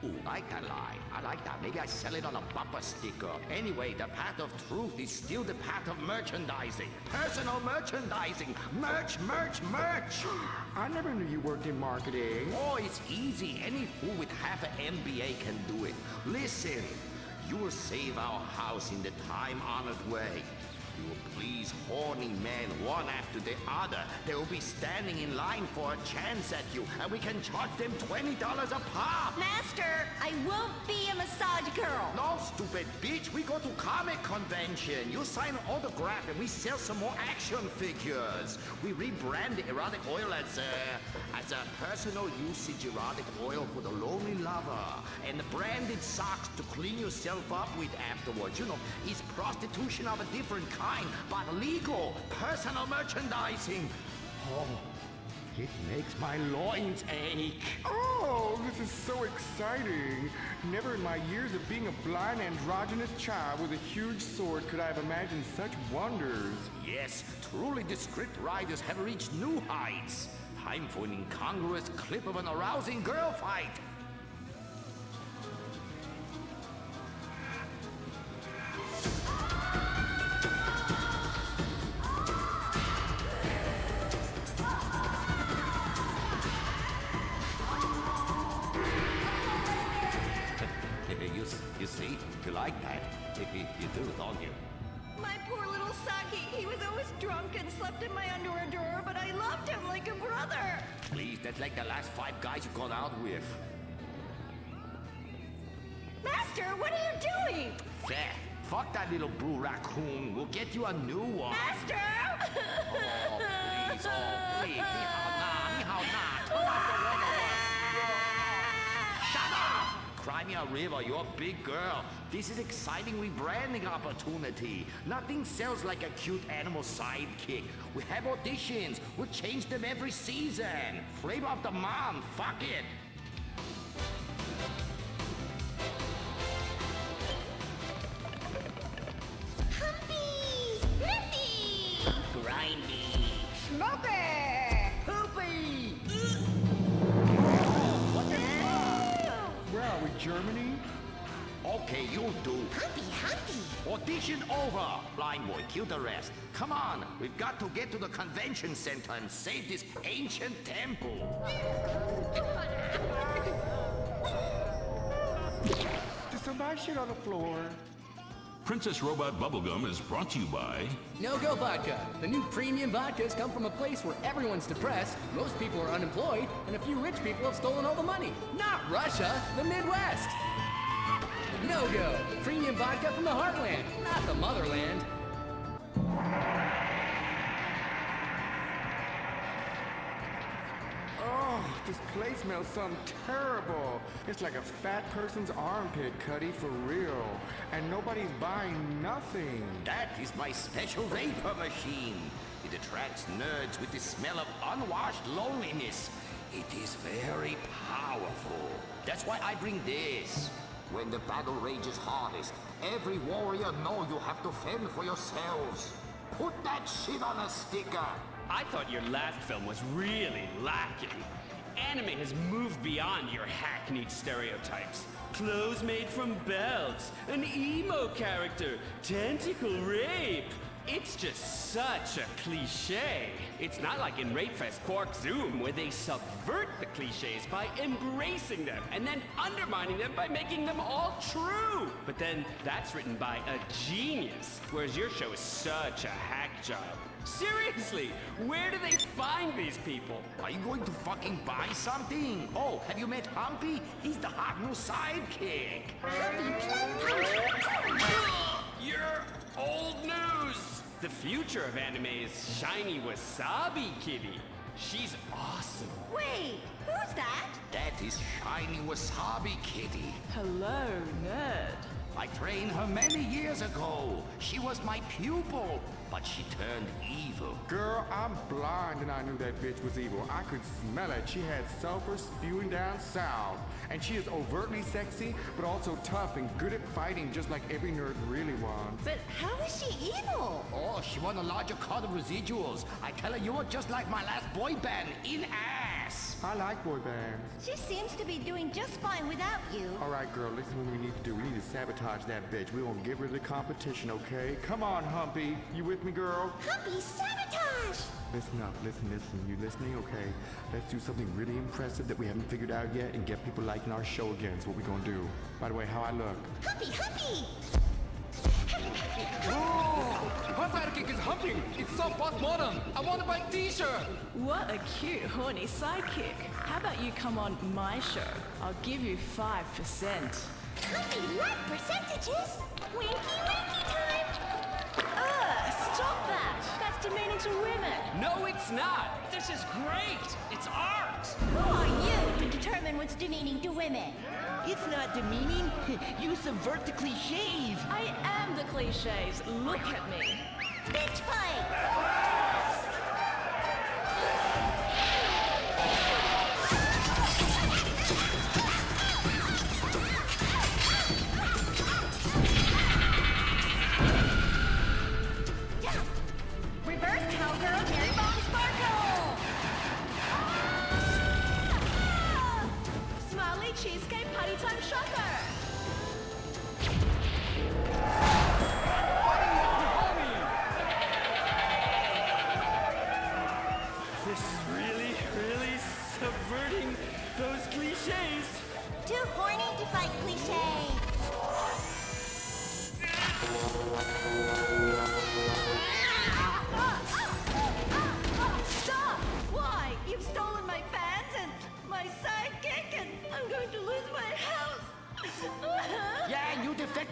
Speaker 24: Ooh, I can lie. I like that. Maybe I sell it on a bumper sticker. Anyway, the path of truth is still the path of merchandising. Personal merchandising. Merch, merch, merch.
Speaker 6: I never knew you worked in marketing.
Speaker 24: Oh, it's easy. Any fool with half an MBA can do it. Listen, you will save our house in the time-honored way. You will please horny men one after the other. They will be standing in line for a chance at you, and we can charge them $20 a pop.
Speaker 12: Master, I won't be a massage girl.
Speaker 24: No, stupid bitch. We go to comic convention. You sign an autograph, and we sell some more action figures. We rebrand the erotic oil as a personal usage erotic oil for the lonely lover, and the branded socks to clean yourself up with afterwards. You know, it's prostitution of a different kind, but legal. Personal merchandising. Oh, it makes my loins ache.
Speaker 6: Oh, this is so exciting. Never in my years of being a blind androgynous child with a huge sword could I have imagined such wonders.
Speaker 24: Yes, truly the script writers have reached new heights. Time for an incongruous clip of an arousing girl fight. You see, you like that. You do, don't you?
Speaker 12: My poor little drunk and slept in my underwear drawer, but I loved him like a brother.
Speaker 24: Please, that's like the last 5 guys you gone out with.
Speaker 12: Master, what are you doing?
Speaker 24: There. Fuck that little blue raccoon. We'll get you a new one.
Speaker 12: Master!
Speaker 24: Oh, please. Oh, please. 你好呐，你好呐。Turn off the water. Shut up! Cry me a river. You're a big girl. This is exciting rebranding opportunity. Nothing sells like a cute animal sidekick. We have auditions. We'll change them every season. Flavor of the month. Fuck it.
Speaker 12: Grindy. Smoky. Poopy.
Speaker 24: What the fuck?
Speaker 6: Where are we, Germany?
Speaker 24: Okay, you'll do.
Speaker 12: Humpy.
Speaker 24: Audition over. Blind boy, kill the rest. Come on, we've got to get to the convention center and save this ancient temple.
Speaker 6: Did somebody shit on the floor?
Speaker 22: Princess Robot Bubblegum is brought to you by
Speaker 2: No-Go Vodka. The new premium vodkas come from a place where everyone's depressed, most people are unemployed, and a few rich people have stolen all the money. Not Russia, the Midwest. No-Go. Premium vodka from the heartland, not the motherland.
Speaker 6: Oh, this place smells something terrible. It's like a fat person's armpit, Cuddy, for real. And nobody's buying nothing.
Speaker 24: That is my special vapor machine. It attracts nerds with the smell of unwashed loneliness. It is very powerful. That's why I bring this. When the battle rages hardest, every warrior know you have to fend for yourselves. Put that shit on a sticker.
Speaker 8: I thought your last film was really lacking. Anime has moved beyond your hackneyed stereotypes. Clothes made from belts, an emo character, tentacle rape. It's just such a cliche. It's not like in Rape Fest Quark Zoom, where they subvert the cliches by embracing them and then undermining them by making them all true. But then that's written by a genius, whereas your show is such a hack job. Seriously, where do they find these people?
Speaker 24: Are you going to fucking buy something? Oh, have you met Humpy? He's the hot new sidekick.
Speaker 8: You're old news! The future of anime is Shiny Wasabi Kitty. She's awesome.
Speaker 12: Wait, who's that?
Speaker 24: That is Shiny Wasabi Kitty.
Speaker 9: Hello, nerd.
Speaker 24: I trained her many years ago. She was my pupil, but she turned evil.
Speaker 6: Girl, I'm blind and I knew that bitch was evil. I could smell it. She had sulfur spewing down south. And she is overtly sexy, but also tough and good at fighting, just like every nerd really wants.
Speaker 12: But how is she evil?
Speaker 24: Oh, she won a larger cut of residuals. I tell her you are just like my last boy band, in ass.
Speaker 6: I like boy bands.
Speaker 12: She seems to be doing just fine without you.
Speaker 6: All right, girl, listen what we need to do. We need to sabotage that bitch. We won't give her the competition, okay? Come on, Humpy. You with me, girl?
Speaker 12: Humpy, sabotage!
Speaker 6: Listen up, listen. You listening? Okay. Let's do something really impressive that we haven't figured out yet and get people liking our show again. That's what we're gonna do. By the way, how I look?
Speaker 12: Humpy, Humpy!
Speaker 2: Oh, her sidekick is humping. It's so postmodern. I want to buy a t-shirt.
Speaker 9: What a cute, horny sidekick. How about you come on my show? I'll give you 5%.
Speaker 12: Humpy, what percentages? Winky, winky time!
Speaker 9: Stop that! That's demeaning to women.
Speaker 8: No, it's not. This is great. It's art.
Speaker 12: Who are you to determine what's demeaning to women?
Speaker 25: It's not demeaning. You subvert the cliches.
Speaker 9: I am the cliches. Look at me.
Speaker 12: Bitch fight! Reverse cowgirl, Mary Bomb Sparkle!
Speaker 9: Smiley cheesecake party time shopper.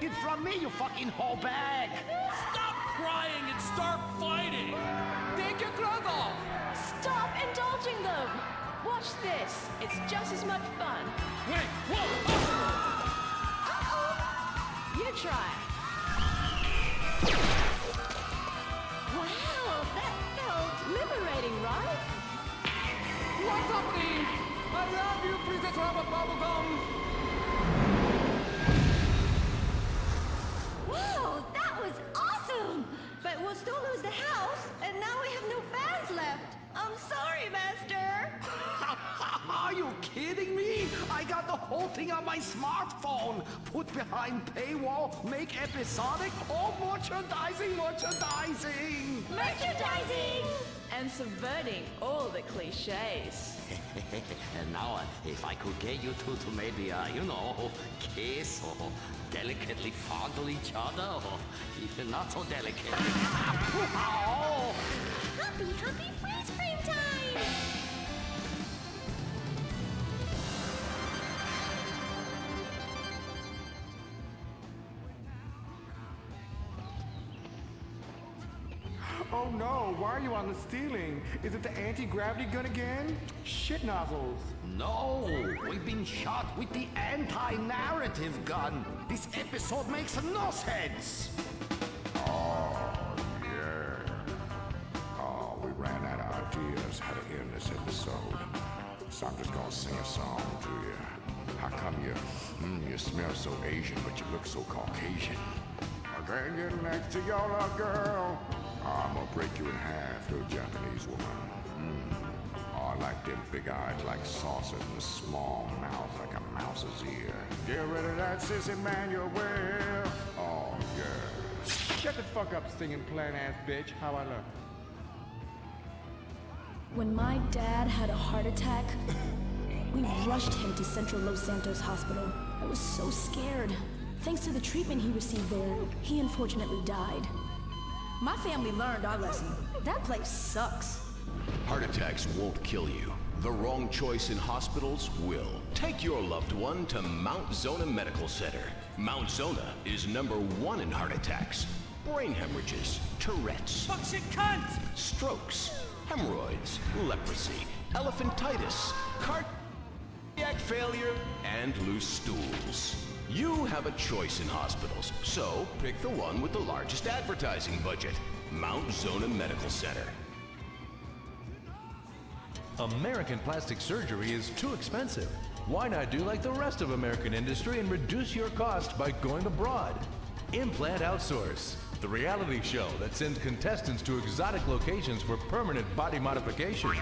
Speaker 24: kid from me, you fucking whole bag!
Speaker 27: Stop crying and start fighting!
Speaker 2: Take your clothes off!
Speaker 9: Stop indulging them! Watch this. It's just as much fun.
Speaker 27: Wait, whoa!
Speaker 9: You try. Wow, that felt liberating, right?
Speaker 2: What's happening? I love you, Princess Rabbit Bubblegum!
Speaker 12: Wow, that was awesome! But we'll still lose the house, and now we have no fans left. I'm sorry, Master.
Speaker 24: Are you kidding me? I got the whole thing on my smartphone. Put behind paywall, make episodic, all merchandising!
Speaker 9: Merchandising! And subverting all the cliches.
Speaker 24: And now, if I could get you two to maybe, kiss or delicately fondle each other, or even not so delicate. Oh.
Speaker 12: Happy freeze frame time!
Speaker 6: Oh no, why are you on the ceiling? Is it the anti-gravity gun again? Shit nozzles.
Speaker 24: No, we've been shot with the anti-narrative gun. This episode makes no sense.
Speaker 23: Oh, yeah. Oh, we ran out of ideas how to end this episode. So I'm just gonna sing a song to you. How come you smell so Asian, but you look so Caucasian? I can't get next to your little girl. I'm gonna break you in half, little Japanese woman. Oh, I like them big eyes like saucers and a small mouth like a mouse's ear. Get rid of that sissy Manuel. Oh, yeah.
Speaker 6: Shut the fuck up, singing plant-ass bitch. How I look?
Speaker 13: When my dad had a heart attack, we rushed him to Central Los Santos Hospital. I was so scared. Thanks to the treatment he received there, he unfortunately died. My family learned our lesson. That place sucks.
Speaker 22: Heart attacks won't kill you. The wrong choice in hospitals will. Take your loved one to Mount Zona Medical Center. Mount Zona is #1 in heart attacks, brain hemorrhages, Tourette's,
Speaker 27: Fuck shit cunt!
Speaker 22: strokes, hemorrhoids, leprosy, elephantitis, cardiac failure, and loose stools. You have a choice in hospitals, so pick the one with the largest advertising budget. Mount Zona Medical Center.
Speaker 14: American plastic surgery is too expensive. Why not do like the rest of American industry and reduce your cost by going abroad? Implant Outsource, the reality show that sends contestants to exotic locations for permanent body modification.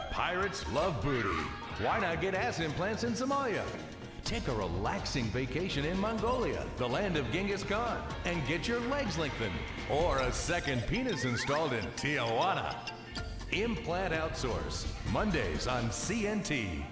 Speaker 14: Pirates love booty. Why not get ass implants in Somalia? Take a relaxing vacation in Mongolia, the land of Genghis Khan, and get your legs lengthened. Or a second penis installed in Tijuana. Implant Outsource, Mondays on CNT.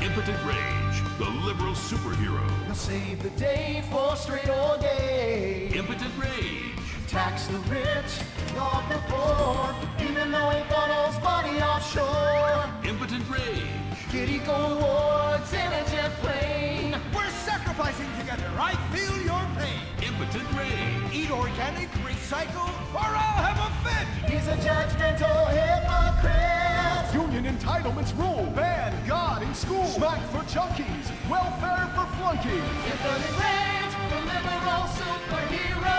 Speaker 22: Impotent Rage, the liberal superhero.
Speaker 15: He'll save the day for straight or gay.
Speaker 22: Impotent Rage.
Speaker 15: Tax the rich, rob the poor, even though he got his money offshore.
Speaker 22: Impotent Rage.
Speaker 15: Get eco awards in a jet plane.
Speaker 17: We're sacrificing together. I feel your pain.
Speaker 22: Impotent Rage.
Speaker 17: Eat organic, recycle, or I'll have a fit.
Speaker 15: He's a judgmental hypocrite.
Speaker 18: Union entitlements rule. Ban God in school. Smack for junkies. Welfare for flunkies.
Speaker 15: Impotent Rage, the liberal superhero.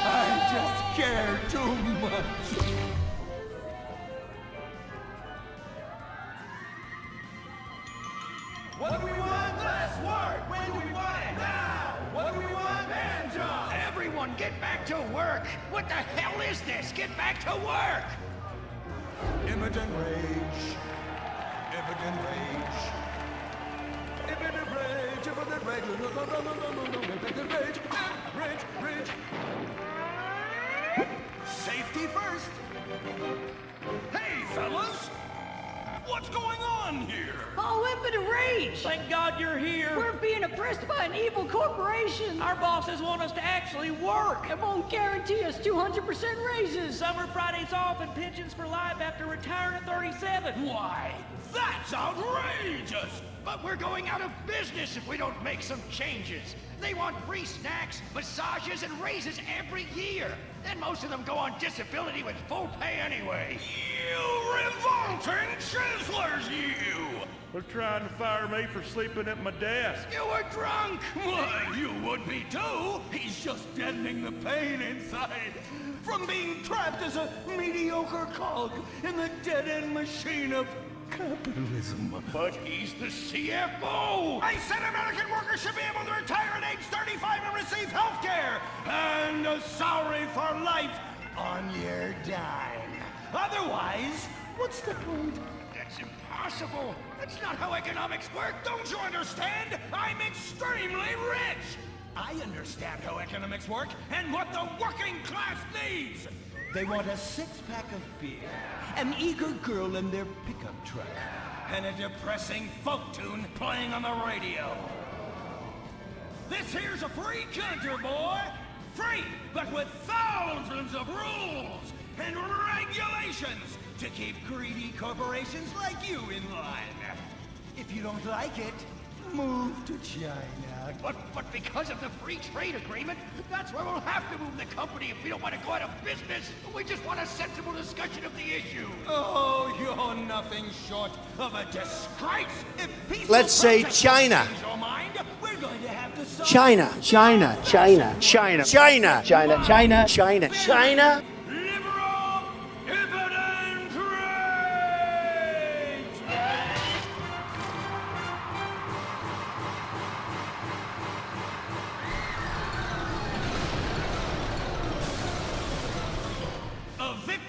Speaker 17: I just care too much. What do we want? Less work. When do we want it? Now. What do we want? Man jobs.
Speaker 24: Everyone get back to work! What the hell is this? Get back to work!
Speaker 17: Impotent Rage. Impotent Rage. Impotent Rage. Impotent Rage. Impotent Rage. Rage. Rage. Safety first. Hey, fellas.
Speaker 11: What's going on here?
Speaker 1: All impotent rage!
Speaker 27: Thank God you're here.
Speaker 1: We're being oppressed by an evil corporation!
Speaker 27: Our bosses want us to actually work.
Speaker 1: It won't guarantee us 200% raises!
Speaker 27: Summer Fridays off and pensions for life after retiring at 37.
Speaker 11: Why, that's outrageous!
Speaker 5: But we're going out of business if we don't make some changes. They want free snacks, massages, and raises every year. And most of them go on disability with full pay anyway.
Speaker 11: You revolting chiselers, you!
Speaker 27: They're trying to fire me for sleeping at my desk.
Speaker 11: You were drunk! Why, you would be too! He's just deadening the pain inside from being trapped as a mediocre cog in the dead-end machine of capitalism. But he's the CFO! I said American workers should be able to retire at age 35 and receive health care! And a salary for life on your dime. Otherwise, what's the point?
Speaker 5: That's impossible.
Speaker 11: That's not how economics work, don't you understand? I'm extremely rich! I understand how economics work and what the working class needs! They want a six-pack of beer, an eager girl in their pickup truck, and a depressing folk tune playing on the radio. This here's a free country, boy! Free, but with thousands of rules and regulations to keep greedy corporations like you in line. If you don't like it, move to China.
Speaker 5: But because of the free trade agreement, that's where we'll have to move the company if we don't want to go out of business. We just want a sensible discussion of the issue.
Speaker 11: Oh, you're nothing short of a disgrace. If peaceful
Speaker 7: Let's say
Speaker 11: protest
Speaker 7: China.
Speaker 11: change your mind, we're going to have to solve
Speaker 7: China, China, China, China, China, China, China, China, China.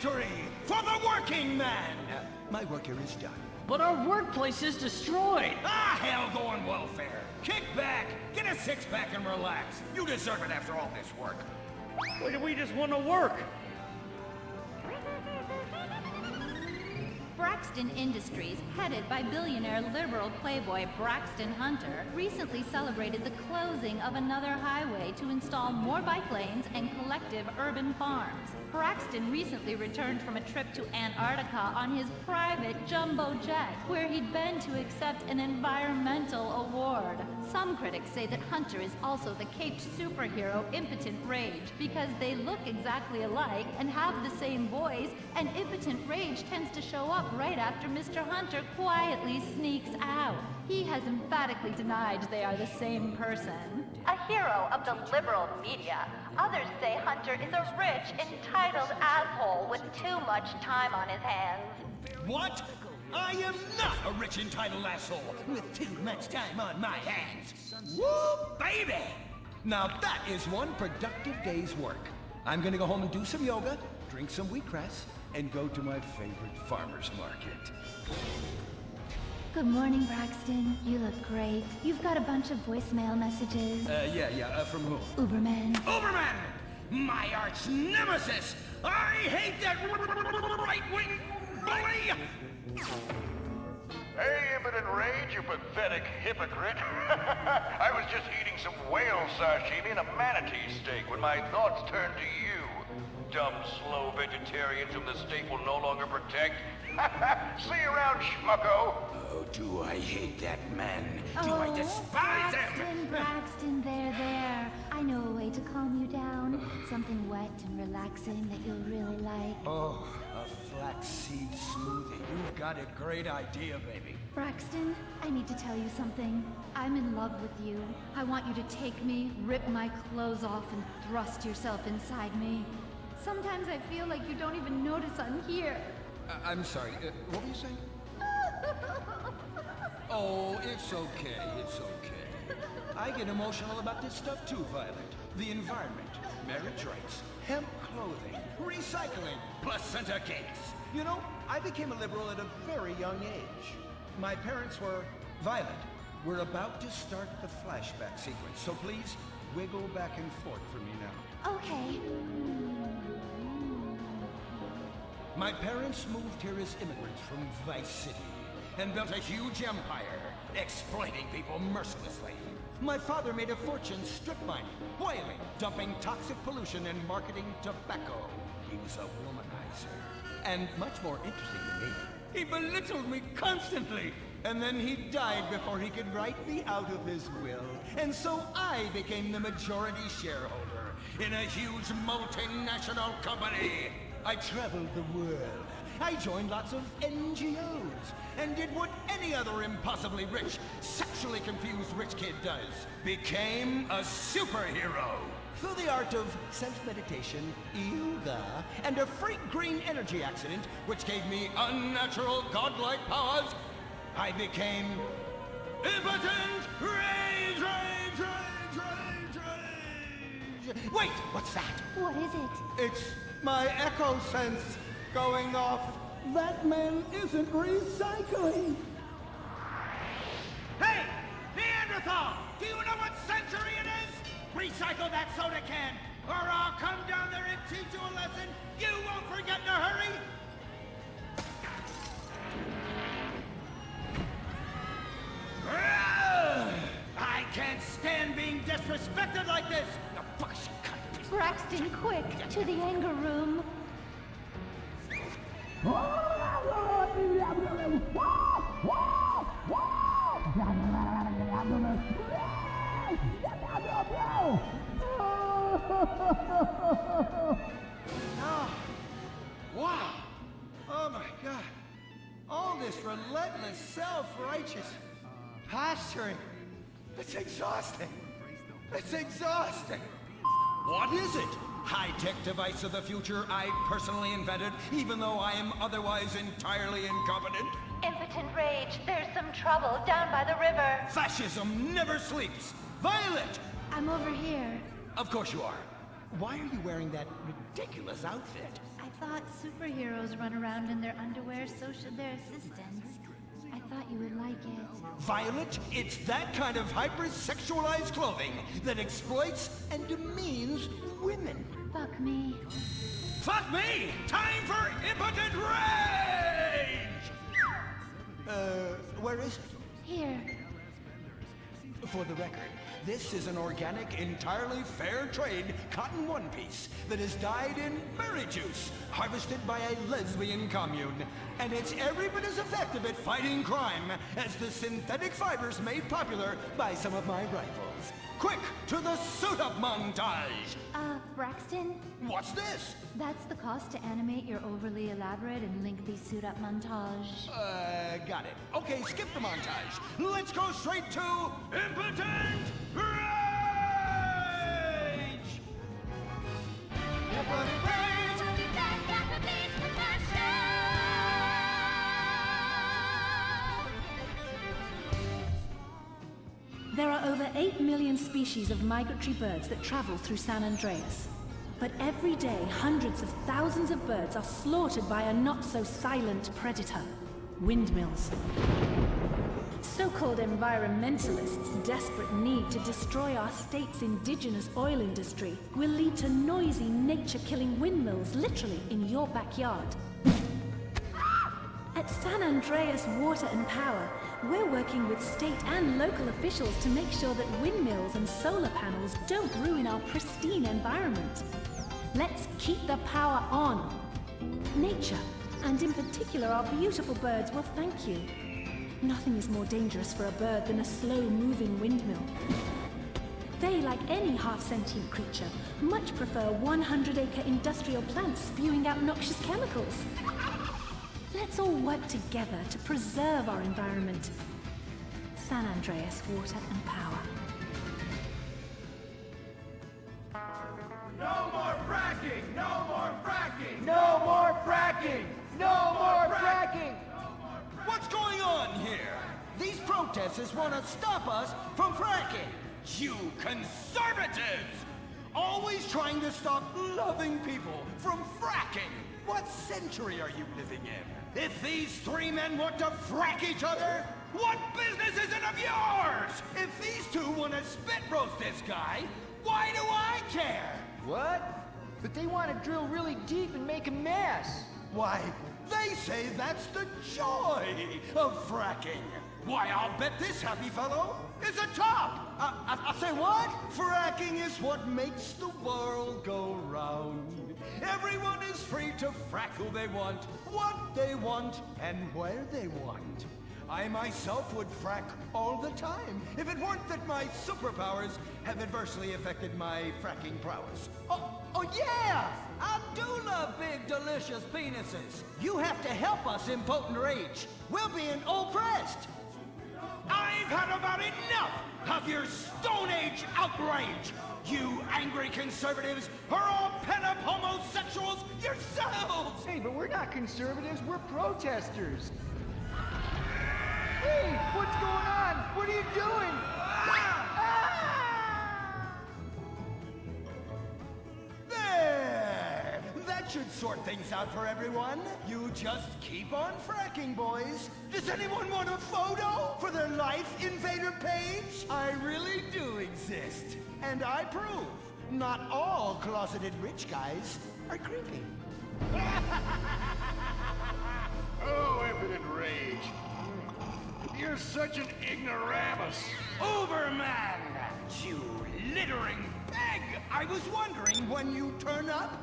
Speaker 11: victory for the working man. My work here is done.
Speaker 1: But our workplace is destroyed.
Speaker 11: Ah, hell, go on welfare. Kick back, get a six-pack and relax. You deserve it after all this work.
Speaker 27: We just want to work.
Speaker 10: Braxton Industries, headed by billionaire liberal playboy Braxton Hunter, recently celebrated the closing of another highway to install more bike lanes and collective urban farms. Braxton recently returned from a trip to Antarctica on his private jumbo jet, where he'd been to accept an environmental award. Some critics say that Hunter is also the caped superhero Impotent Rage, because they look exactly alike and have the same voice, and Impotent Rage tends to show up right after Mr. Hunter quietly sneaks out. He has emphatically denied they are the same person. A hero of the liberal media, others say Hunter is a rich, entitled asshole with too much time on his hands.
Speaker 11: What? I am not a rich, entitled asshole with too much time on my hands. Woo, baby! Now that is one productive day's work. I'm gonna go home and do some yoga, drink some wheatgrass, and go to my favorite farmer's market.
Speaker 13: Good morning, Braxton. You look great. You've got a bunch of voicemail messages.
Speaker 11: From who?
Speaker 13: Uberman.
Speaker 11: Uberman! My arch nemesis! I hate that right-wing bully!
Speaker 19: Hey, Impotent Rage, you pathetic hypocrite. I was just eating some whale sashimi and a manatee steak when my thoughts turned to you. Dumb, slow vegetarians whom the state will no longer protect. See you around, schmucko.
Speaker 11: Oh, do I hate that man? Do I despise him?
Speaker 13: Braxton, there. I know a way to calm you down. Something wet and relaxing that you'll really like.
Speaker 11: Oh, a flaxseed smoothie. You've got a great idea, baby.
Speaker 13: Braxton, I need to tell you something. I'm in love with you. I want you to take me, rip my clothes off, and thrust yourself inside me. Sometimes I feel like you don't even notice I'm here.
Speaker 11: I'm sorry, what were you saying? Oh, it's okay. I get emotional about this stuff too, Violet. The environment, marriage rights, hemp clothing, recycling, placenta cakes. You know, I became a liberal at a very young age. My parents were... Violet, we're about to start the flashback sequence, so please wiggle back and forth for me now.
Speaker 13: Okay.
Speaker 11: My parents moved here as immigrants from Vice City.
Speaker 5: and built a huge empire, exploiting people mercilessly. My father made a fortune strip mining, whaling, dumping toxic pollution, and marketing tobacco. He was a womanizer. And much more interesting to me, he belittled me constantly. And then he died before he could write me out of his will. And so I became the majority shareholder in a huge multinational company. I traveled the world. I joined lots of NGOs and did what any other impossibly rich, sexually confused rich kid does. Became a superhero. Through the art of self-meditation, yoga, and a freak green energy accident, which gave me unnatural godlike powers, I became impotent rage, rage, rage, rage, rage. Wait, what's that?
Speaker 10: What is it?
Speaker 5: It's my echo sense going off. That man isn't recycling.
Speaker 17: Hey, Neanderthal! Do you know what century it is? Recycle that soda can, or I'll come down there and teach you a lesson you won't forget in a hurry! I can't stand being disrespected like this! The fuck is your cunt?
Speaker 10: Braxton, quick, to the anger room.
Speaker 5: Oh, wow! Oh my God! All this relentless, self-righteous posturing. It's exhausting. It's exhausting. What is it? High-tech device of the future I personally invented, even though I am otherwise entirely incompetent?
Speaker 10: Impotent rage, there's some trouble down by the river.
Speaker 5: Fascism never sleeps! Violet!
Speaker 10: I'm over here.
Speaker 5: Of course you are. Why are you wearing that ridiculous outfit?
Speaker 10: I thought superheroes run around in their underwear, so should their assistants. I thought you would like it.
Speaker 5: Violet, it's that kind of hypersexualized clothing that exploits and demeans women.
Speaker 10: Fuck me.
Speaker 5: Fuck me! Time for impotent rage! Where is it?
Speaker 10: Here.
Speaker 5: For the record, this is an organic, entirely fair trade cotton one piece that is dyed in berry juice, harvested by a lesbian commune. And it's every bit as effective at fighting crime as the synthetic fibers made popular by some of my rivals. Quick, to the suit-up montage!
Speaker 10: Braxton?
Speaker 5: What's this?
Speaker 10: That's the cost to animate your overly elaborate and lengthy suit-up montage.
Speaker 5: Got it. Okay, skip the montage. Let's go straight to impotent rage! Impotent rage!
Speaker 13: There are over 8 million species of migratory birds that travel through San Andreas. But every day, hundreds of thousands of birds are slaughtered by a not-so-silent predator, windmills. So-called environmentalists' desperate need to destroy our state's indigenous oil industry will lead to noisy, nature-killing windmills literally in your backyard. At San Andreas Water and Power, we're working with state and local officials to make sure that windmills and solar panels don't ruin our pristine environment. Let's keep the power on. Nature, and in particular our beautiful birds, will thank you. Nothing is more dangerous for a bird than a slow-moving windmill. They, like any half-sentient creature, much prefer 100-acre industrial plants spewing out noxious chemicals. Let's all work together to preserve our environment. San Andreas Water and Power.
Speaker 17: No more fracking! No more fracking!
Speaker 15: No more fracking! No more fracking!
Speaker 5: What's going on here? These protesters want to stop us from fracking. You conservatives! Always trying to stop loving people from fracking. What century are you living in? If these three men want to frack each other, what business is it of yours? If these two want to spit roast this guy, why do I care?
Speaker 15: What? But they want to drill really deep and make a mess.
Speaker 5: Why, They say that's the joy of fracking. Why, I'll bet this happy fellow is a top. I say what? Fracking is what makes the world go round. Everyone is free to frack who they want, what they want, and where they want. I myself would frack all the time if it weren't that my superpowers have adversely affected my fracking prowess.
Speaker 1: Oh yeah! I do love big, delicious penises. You have to help us, impotent rage. We're being oppressed.
Speaker 5: I've had about enough of your Stone Age outrage! You angry conservatives are all pent-up homosexuals yourselves!
Speaker 3: Hey, but we're not conservatives, we're protesters. Hey, what's going on? What are you doing?
Speaker 5: There! That should sort things out for everyone. You just keep on fracking, boys. Does anyone want a photo for their Life Invader page? I really do exist. And I prove not all closeted rich guys are creepy.
Speaker 19: Oh, impotent rage. You're such an ignoramus.
Speaker 5: Uberman! You littering pig! I was wondering when you turn up.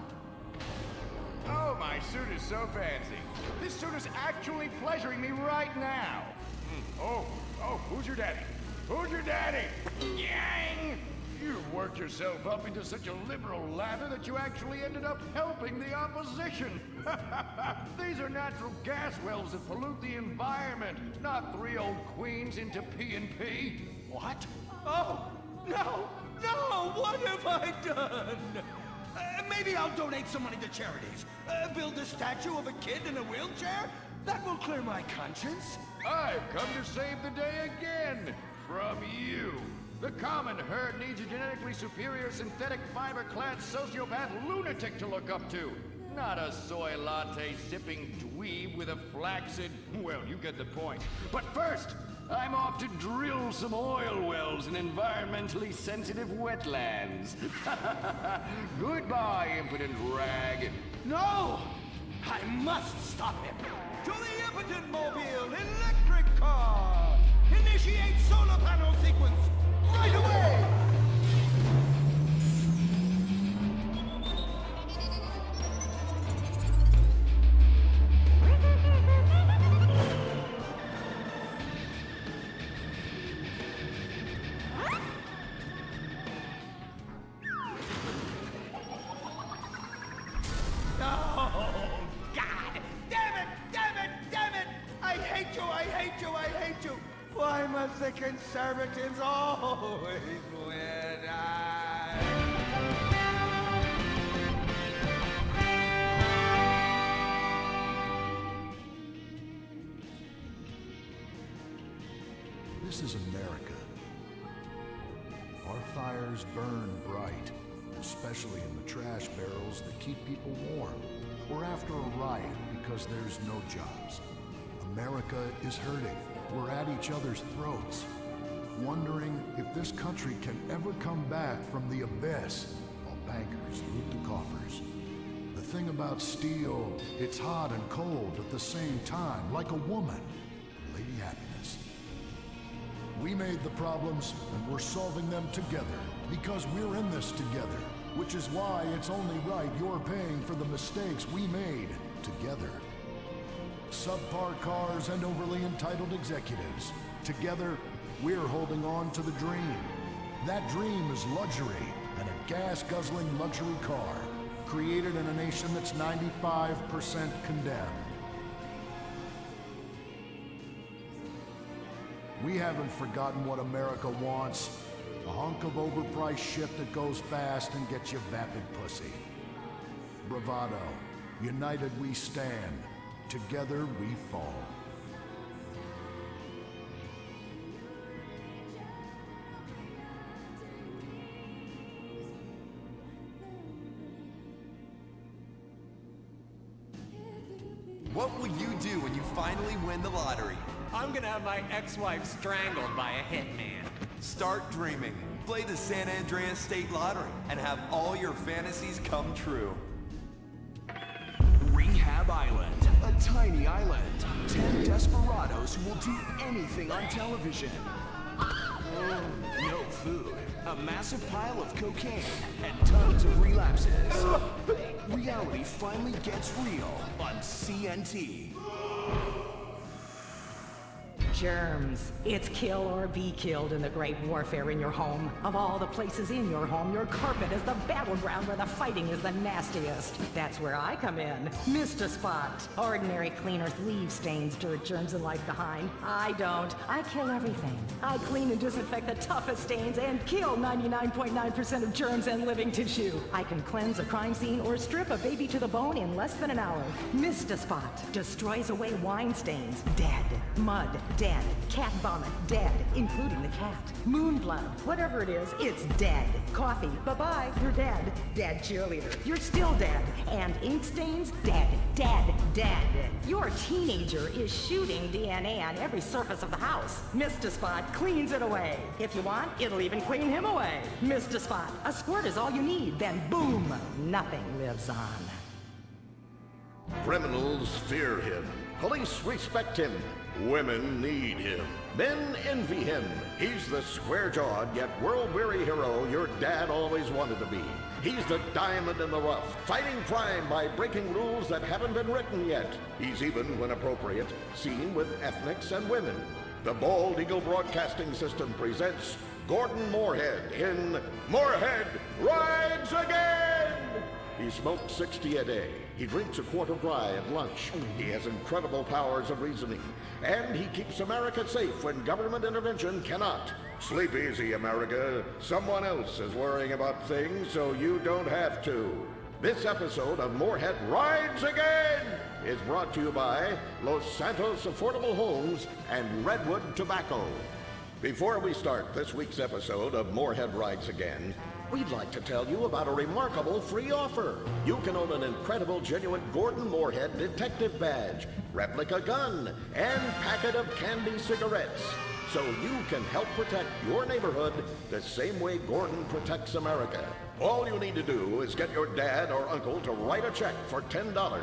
Speaker 19: Oh, my suit is so fancy. This suit is actually pleasuring me right now. Oh, who's your daddy? Who's your daddy? Yang! You've worked yourself up into such a liberal lather that you actually ended up helping the opposition. These are natural gas wells that pollute the environment, not 3 old queens into P&P.
Speaker 5: What? Oh, no! What have I done? Maybe I'll donate some money to charities. Build a statue of a kid in a wheelchair? That will clear my conscience.
Speaker 19: I've come to save the day again. From you. The common herd needs a genetically superior synthetic fiber-clad sociopath lunatic to look up to. Not a soy latte sipping dweeb with a flaccid... Well, you get the point. But first, I'm off to drill some oil wells in environmentally sensitive wetlands. Goodbye, impotent rag.
Speaker 5: No! I must stop him. To the impotent mobile electric car! Initiate solar panel sequence right away! Why must the conservatives always win?
Speaker 18: This is America. Our fires burn bright, especially in the trash barrels that keep people warm. We're after a riot because there's no jobs. America is hurting. We're at each other's throats, wondering if this country can ever come back from the abyss while bankers loot the coffers. The thing about steel, it's hot and cold at the same time, like a woman. Lady Happiness. We made the problems, and we're solving them together, because we're in this together, which is why it's only right you're paying for the mistakes we made together. Subpar cars and overly entitled executives. Together, we're holding on to the dream. That dream is luxury, and a gas-guzzling luxury car, created in a nation that's 95% condemned. We haven't forgotten what America wants. A hunk of overpriced shit that goes fast and gets you vapid pussy. Bravado. United we stand. Together we fall.
Speaker 4: What will you do when you finally win the lottery?
Speaker 8: I'm gonna have my ex-wife strangled by a hitman.
Speaker 4: Start dreaming. Play the San Andreas State Lottery and have all your fantasies come true.
Speaker 2: Rehab Island, a tiny island. 10 desperados who will do anything on television. No food, a massive pile of cocaine, and tons of relapses. Reality finally gets real on CNT.
Speaker 9: Germs. It's kill or be killed in the great warfare in your home. Of all the places in your home, your carpet is the battleground where the fighting is the nastiest. That's where I come in. Mr. Spot. Ordinary cleaners leave stains, dirt, germs, and life behind. I don't. I kill everything. I clean and disinfect the toughest stains and kill 99.9% of germs and living tissue. I can cleanse a crime scene or strip a baby to the bone in less than an hour. Mr. Spot destroys away wine stains. Dead. Mud. Dead. Cat vomit, dead, including the cat. Moon blood, whatever it is, it's dead. Coffee, bye-bye, you're dead. Dead cheerleader, you're still dead. And ink stains, dead, dead, dead. Your teenager is shooting DNA on every surface of the house. Mr. Spot cleans it away. If you want, it'll even clean him away. Mr. Spot, a squirt is all you need, then boom, nothing lives on.
Speaker 16: Criminals fear him. Police respect him. Women need him. Men envy him. He's the square-jawed yet world-weary hero your dad always wanted to be. He's the diamond in the rough, fighting crime by breaking rules that haven't been written yet. He's even, when appropriate, seen with ethnics and women. The Bald Eagle Broadcasting System presents Gordon Moorhead in Moorhead Rides Again! He smokes 60 a day. He drinks a quart of rye at lunch. He has incredible powers of reasoning. And he keeps America safe when government intervention cannot. Sleep easy, America. Someone else is worrying about things so you don't have to. This episode of Moorhead Rides Again is brought to you by Los Santos Affordable Homes and Redwood Tobacco. Before we start this week's episode of Moorhead Rides Again, we'd like to tell you about a remarkable free offer. You can own an incredible, genuine Gordon Moorhead detective badge, replica gun, and packet of candy cigarettes. So you can help protect your neighborhood the same way Gordon protects America. All you need to do is get your dad or uncle to write a check for $10.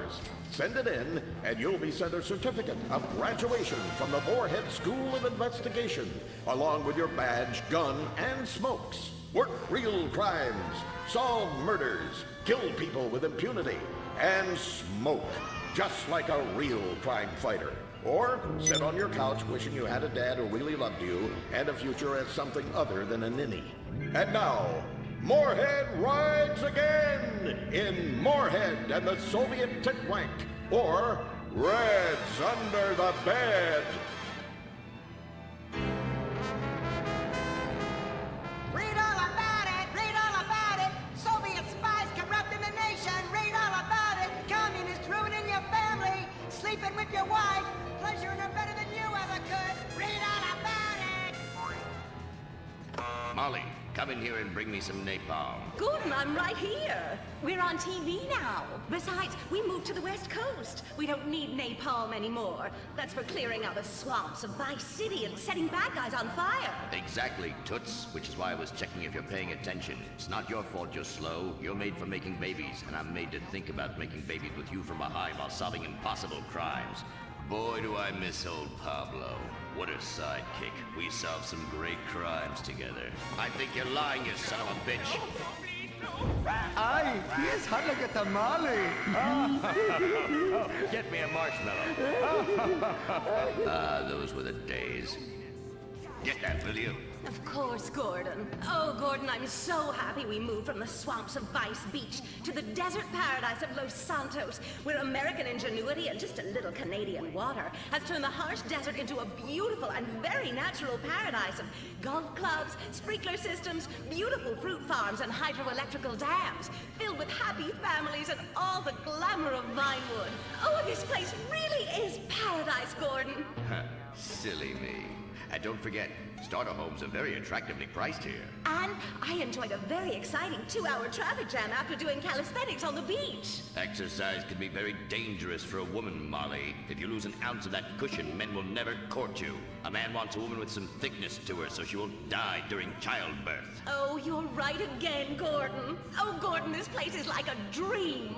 Speaker 16: Send it in, and you'll be sent a certificate of graduation from the Moorhead School of Investigation, along with your badge, gun, and smokes. Work real crimes, solve murders, kill people with impunity, and smoke, just like a real crime fighter. Or sit on your couch wishing you had a dad who really loved you and a future as something other than a ninny. And now, Moorhead Rides Again in Moorhead and the Soviet Titwank, or Reds Under the Bed.
Speaker 12: Read all about it! Read all about it! Soviet spies corrupting the nation! Read all about it! Communists ruining your family! Sleeping with your wife! Pleasuring her better than you ever could! Read all about it!
Speaker 24: Molly, come in here and bring me some napalm.
Speaker 20: Gordon, I'm right here. We're on TV now. Besides, we moved to the West Coast. We don't need napalm anymore. That's for clearing out the swamps of Vice City and setting bad guys on fire.
Speaker 24: Exactly, Toots, which is why I was checking if you're paying attention. It's not your fault you're slow. You're made for making babies, and I'm made to think about making babies with you from behind while solving impossible crimes. Boy, do I miss old Pablo. What a sidekick. We solved some great crimes together. I think you're lying, you son of a bitch.
Speaker 3: Ay, he is hot like a tamale.
Speaker 24: Get me a marshmallow. Those were the days. Get that, will you?
Speaker 20: Of course, Gordon. Oh, Gordon, I'm so happy we moved from the swamps of Vice Beach to the desert paradise of Los Santos, where American ingenuity and just a little Canadian water has turned the harsh desert into a beautiful and very natural paradise of golf clubs, sprinkler systems, beautiful fruit farms, and hydroelectrical dams, filled with happy families and all the glamour of Vinewood. Oh, this place really is paradise, Gordon.
Speaker 24: Silly me. And don't forget, starter homes are very attractively priced here.
Speaker 20: And I enjoyed a very exciting 2-hour traffic jam after doing calisthenics on the beach.
Speaker 24: Exercise can be very dangerous for a woman, Molly. If you lose an ounce of that cushion, men will never court you. A man wants a woman with some thickness to her so she won't die during childbirth.
Speaker 20: Oh, you're right again, Gordon. Oh, Gordon, this place is like a dream.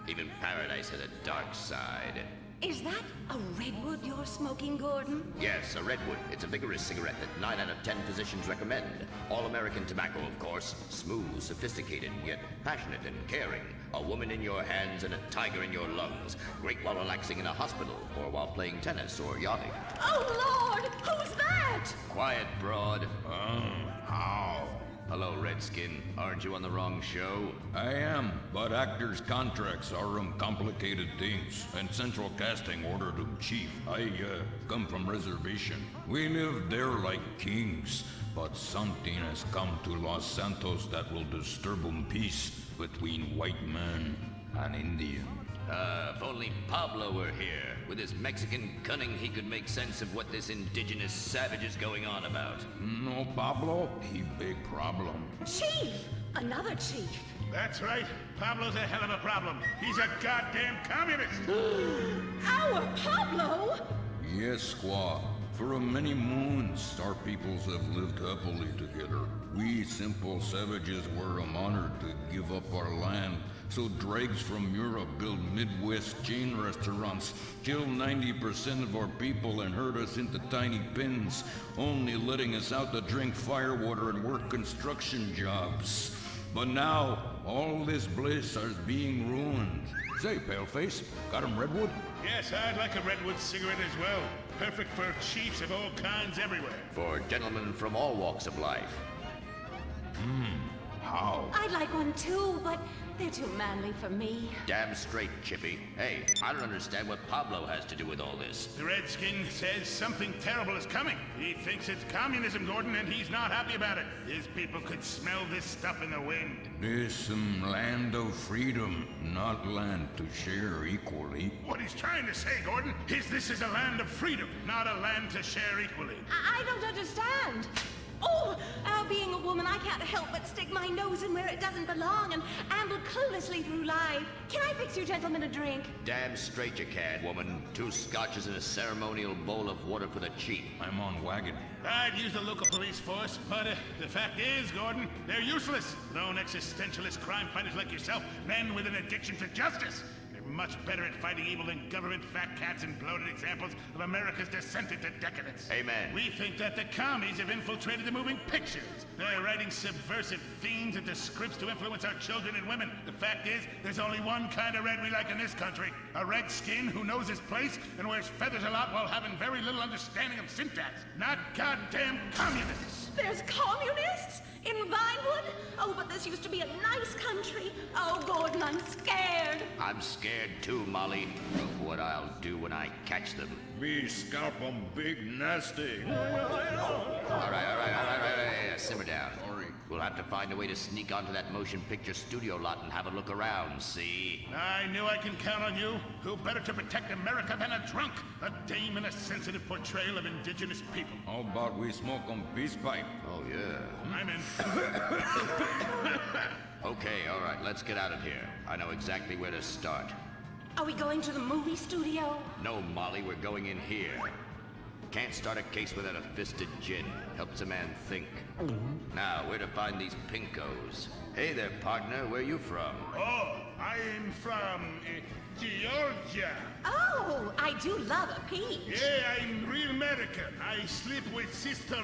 Speaker 6: Even paradise has a dark side.
Speaker 20: Is that a redwood you're smoking, Gordon?
Speaker 6: Yes, a redwood. It's a vigorous cigarette that 9 out of 10 physicians recommend. All-American tobacco, of course. Smooth, sophisticated, yet passionate and caring. A woman in your hands and a tiger in your lungs. Great while relaxing in a hospital, or while playing tennis or yachting.
Speaker 20: Oh, Lord! Who's that?
Speaker 6: Quiet, broad. How? Hello, Redskin. Aren't you on the wrong show?
Speaker 14: I am, but actors' contracts are complicated things, and central casting ordered them chief. I come from reservation. We live there like kings, but something has come to Los Santos that will disturb peace between white man and Indian.
Speaker 6: If only Pablo were here. With his Mexican cunning, he could make sense of what this indigenous savage is going on about.
Speaker 14: No, Pablo, he big problem.
Speaker 20: Chief! Another chief.
Speaker 17: That's right. Pablo's a hell of a problem. He's a goddamn communist.
Speaker 20: Our Pablo?
Speaker 14: Yes, squaw. For many moons, our peoples have lived happily together. We simple savages were honored to give up our land, so dregs from Europe build Midwest chain restaurants, kill 90% of our people and herd us into tiny pens, only letting us out to drink firewater and work construction jobs. But now, all this bliss is being ruined. Say, Paleface, got him redwood?
Speaker 17: Yes, I'd like a redwood cigarette as well. Perfect for chiefs of all kinds everywhere.
Speaker 6: For gentlemen from all walks of life.
Speaker 14: How?
Speaker 20: I'd like one too, but they're too manly for me.
Speaker 6: Damn straight, Chippy. Hey, I don't understand what Pablo has to do with all this.
Speaker 17: The Redskin says something terrible is coming. He thinks it's communism, Gordon, and he's not happy about it. His people could smell this stuff in the wind.
Speaker 14: This land of freedom, not land to share equally.
Speaker 17: What he's trying to say, Gordon, is this is a land of freedom, not a land to share equally.
Speaker 20: I don't understand. Oh, being a woman, I can't help but stick my nose in where it doesn't belong and amble cluelessly through life. Can I fix you gentlemen a drink?
Speaker 6: Damn straight you can, woman. 2 scotches and a ceremonial bowl of water for the chief.
Speaker 14: I'm on wagon.
Speaker 17: I'd use the local police force, but the fact is, Gordon, they're useless. Lone existentialist crime fighters like yourself, men with an addiction to justice. Much better at fighting evil than government fat cats and bloated examples of America's descent into decadence.
Speaker 6: Amen.
Speaker 17: We think that the commies have infiltrated the moving pictures. They're writing subversive fiends into scripts to influence our children and women. The fact is, there's only one kind of red we like in this country. A redskin who knows his place and wears feathers a lot while having very little understanding of syntax. Not goddamn communists.
Speaker 20: There's communists? In Vinewood? Oh, but this used to be a nice country. Oh, Gordon, I'm scared.
Speaker 6: I'm scared too, Molly, of what I'll do when I catch them.
Speaker 14: Me scalp 'em big nasty.
Speaker 6: All right. Simmer down. We'll have to find a way to sneak onto that motion picture studio lot and have a look around, see?
Speaker 17: I knew I can count on you. Who better to protect America than a drunk? A dame in a sensitive portrayal of indigenous people.
Speaker 14: How about we smoke 'em peace pipe?
Speaker 6: Oh, yeah.
Speaker 17: I'm in.
Speaker 6: Okay, all right, let's get out of here. I know exactly where to start.
Speaker 20: Are we going to the movie studio?
Speaker 6: No, Molly, we're going in here. Can't start a case without a fisted gin. Helps a man think. Now, where to find these pinkos? Hey there, partner, where you from?
Speaker 17: Oh, I'm from Georgia.
Speaker 20: Oh, I do love a peach.
Speaker 17: Yeah, I'm real American. I sleep with sister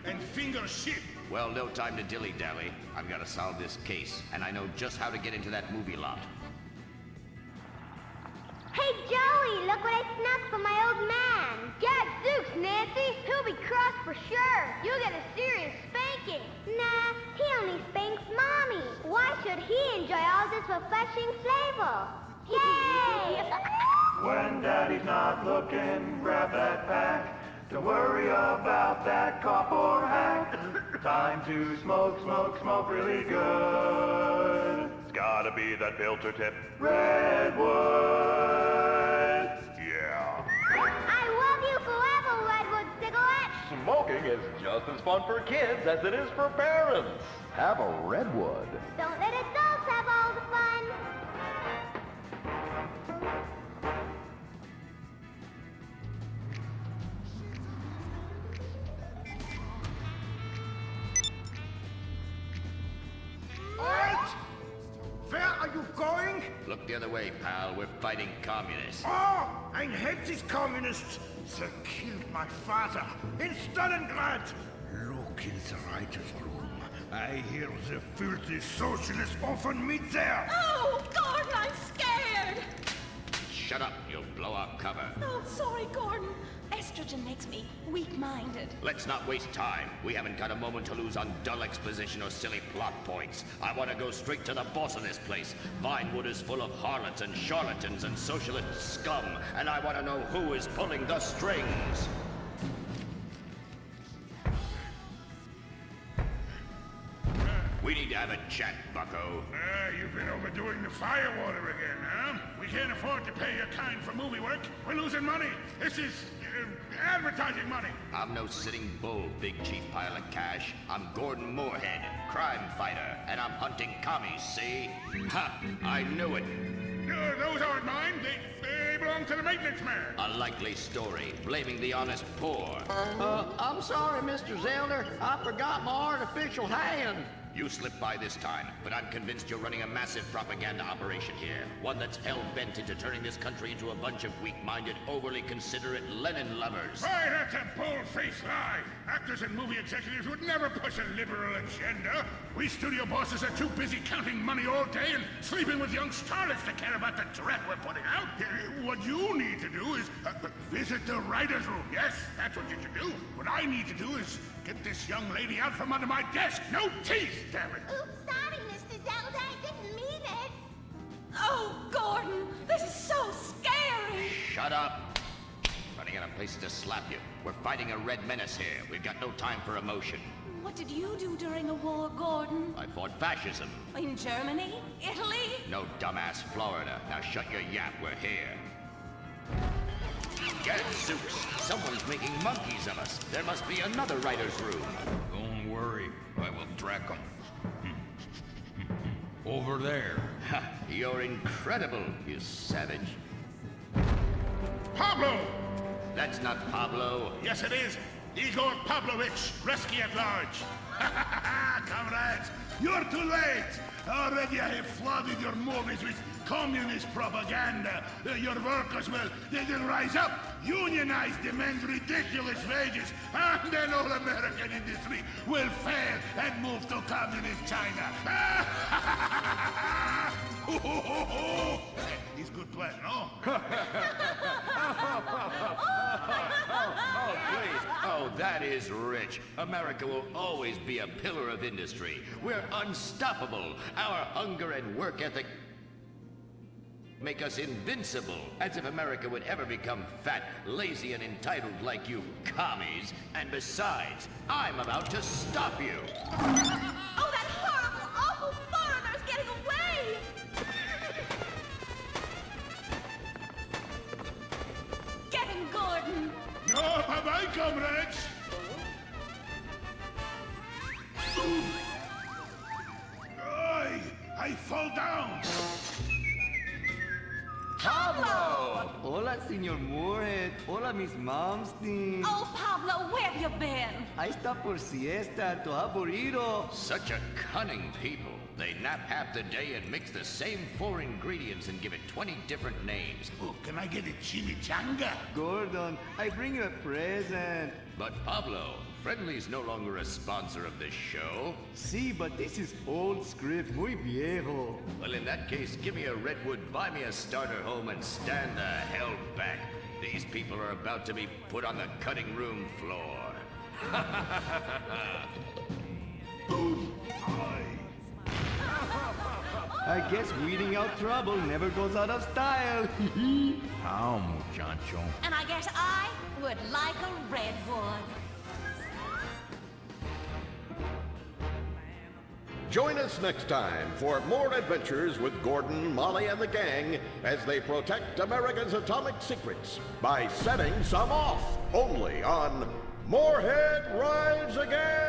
Speaker 17: and finger shit.
Speaker 6: Well, no time to dilly-dally. I've got to solve this case, and I know just how to get into that movie lot.
Speaker 21: Hey, Joey, look what I snuck from my old man. Gadzooks, Nancy. He'll be cross for sure. You'll get a serious spanking. Nah, he only spanks Mommy. Why should he enjoy all this refreshing flavor? Yay!
Speaker 15: When Daddy's not looking, grab that pack. Don't worry about that cop or hack. Time to smoke, smoke, smoke really good. It's gotta be that filter tip. Redwood. Yeah.
Speaker 21: I love you forever, Redwood cigarette.
Speaker 22: Smoking is just as fun for kids as it is for parents. Have a Redwood.
Speaker 21: Don't let adults have all the fun.
Speaker 5: All right. Where are you going?
Speaker 6: Look the other way, pal. We're fighting communists.
Speaker 19: Oh, I hate these communists. They killed my father in Stalingrad. Look in the writer's room. I hear the filthy socialists often meet there.
Speaker 20: Oh, Gordon, I'm scared!
Speaker 6: Shut up, you'll blow our cover.
Speaker 20: Oh, sorry, Gordon. Estrogen makes me weak-minded.
Speaker 6: Let's not waste time. We haven't got a moment to lose on dull exposition or silly plot points. I want to go straight to the boss of this place. Vinewood is full of harlots and charlatans and socialist scum, and I want to know who is pulling the strings. We need to have a chat, bucko.
Speaker 17: You've been overdoing the firewater again, huh? We can't afford to pay your kind for movie work. We're losing money. This is advertising money.
Speaker 6: I'm no sitting bull, big chief pile of cash. I'm Gordon Moorhead, crime fighter, and I'm hunting commies, see? Ha! I knew it.
Speaker 17: Those aren't mine. They belong to the maintenance man.
Speaker 6: A likely story, blaming the honest poor.
Speaker 3: I'm sorry, Mr. Zelder. I forgot my artificial hand.
Speaker 6: You slipped by this time, but I'm convinced you're running a massive propaganda operation here. One that's hell-bent into turning this country into a bunch of weak-minded, overly considerate Lenin lovers.
Speaker 17: Why, that's a bold-faced lie. Actors and movie executives would never push a liberal agenda. We studio bosses are too busy counting money all day and sleeping with young starlets to care about the threat we're putting out. What you need to do is visit the writer's room. Yes, that's what you should do. What I need to do is get this young lady out from under my desk. No teeth, damn it.
Speaker 21: Oops, sorry, Mr. Zelda. I didn't mean it.
Speaker 20: Oh, Gordon, this is so scary.
Speaker 6: Shut up. Running out of places to slap you. We're fighting a red menace here. We've got no time for emotion.
Speaker 20: What did you do during the war, Gordon?
Speaker 6: I fought fascism.
Speaker 20: In Germany? Italy?
Speaker 6: No, dumbass, Florida. Now shut your yap. We're here. Gadzooks! Someone's making monkeys of us. There must be another writer's room.
Speaker 14: Don't worry. I will track them. Over there.
Speaker 6: Ha! You're incredible, you savage.
Speaker 17: Pablo!
Speaker 6: That's not Pablo.
Speaker 17: Yes, it is. Igor Pavlovich, Rescue at Large. Comrades, you're too late. Already I have flooded your movies with communist propaganda. Your workers they'll rise up, unionize, demand ridiculous wages, and then all American industry will fail and move to communist China. He's good plan, no?
Speaker 6: Oh, please. Oh, that is rich. America will always be a pillar of industry. We're unstoppable. Our hunger and work ethic make us invincible. As if America would ever become fat, lazy, and entitled like you commies. And besides, I'm about to stop you.
Speaker 20: Oh, that horrible, awful foreigner's getting away! Get him, Gordon!
Speaker 17: Oh, bye-bye, comrades! I fall down!
Speaker 3: Pablo! Hola, Señor Moorhead. Hola, Miss Malmsteen.
Speaker 20: Oh, Pablo, where have you been?
Speaker 3: Ahí está por siesta, tu aburrido.
Speaker 6: Such a cunning people. They nap half the day and mix the same 4 ingredients and give it 20 different names.
Speaker 17: Oh, can I get a chimichanga?
Speaker 3: Gordon, I bring you a present.
Speaker 6: But Pablo, Friendly's no longer a sponsor of this show.
Speaker 3: Sí, but this is old script, muy viejo.
Speaker 6: Well, in that case, give me a redwood, buy me a starter home, and stand the hell back. These people are about to be put on the cutting room floor.
Speaker 3: I guess weeding out trouble never goes out of style.
Speaker 14: How, muchacho?
Speaker 20: And I guess I would like a redwood.
Speaker 16: Join us next time for more adventures with Gordon, Molly, and the gang as they protect America's atomic secrets by setting some off. Only on Moorhead Rides Again!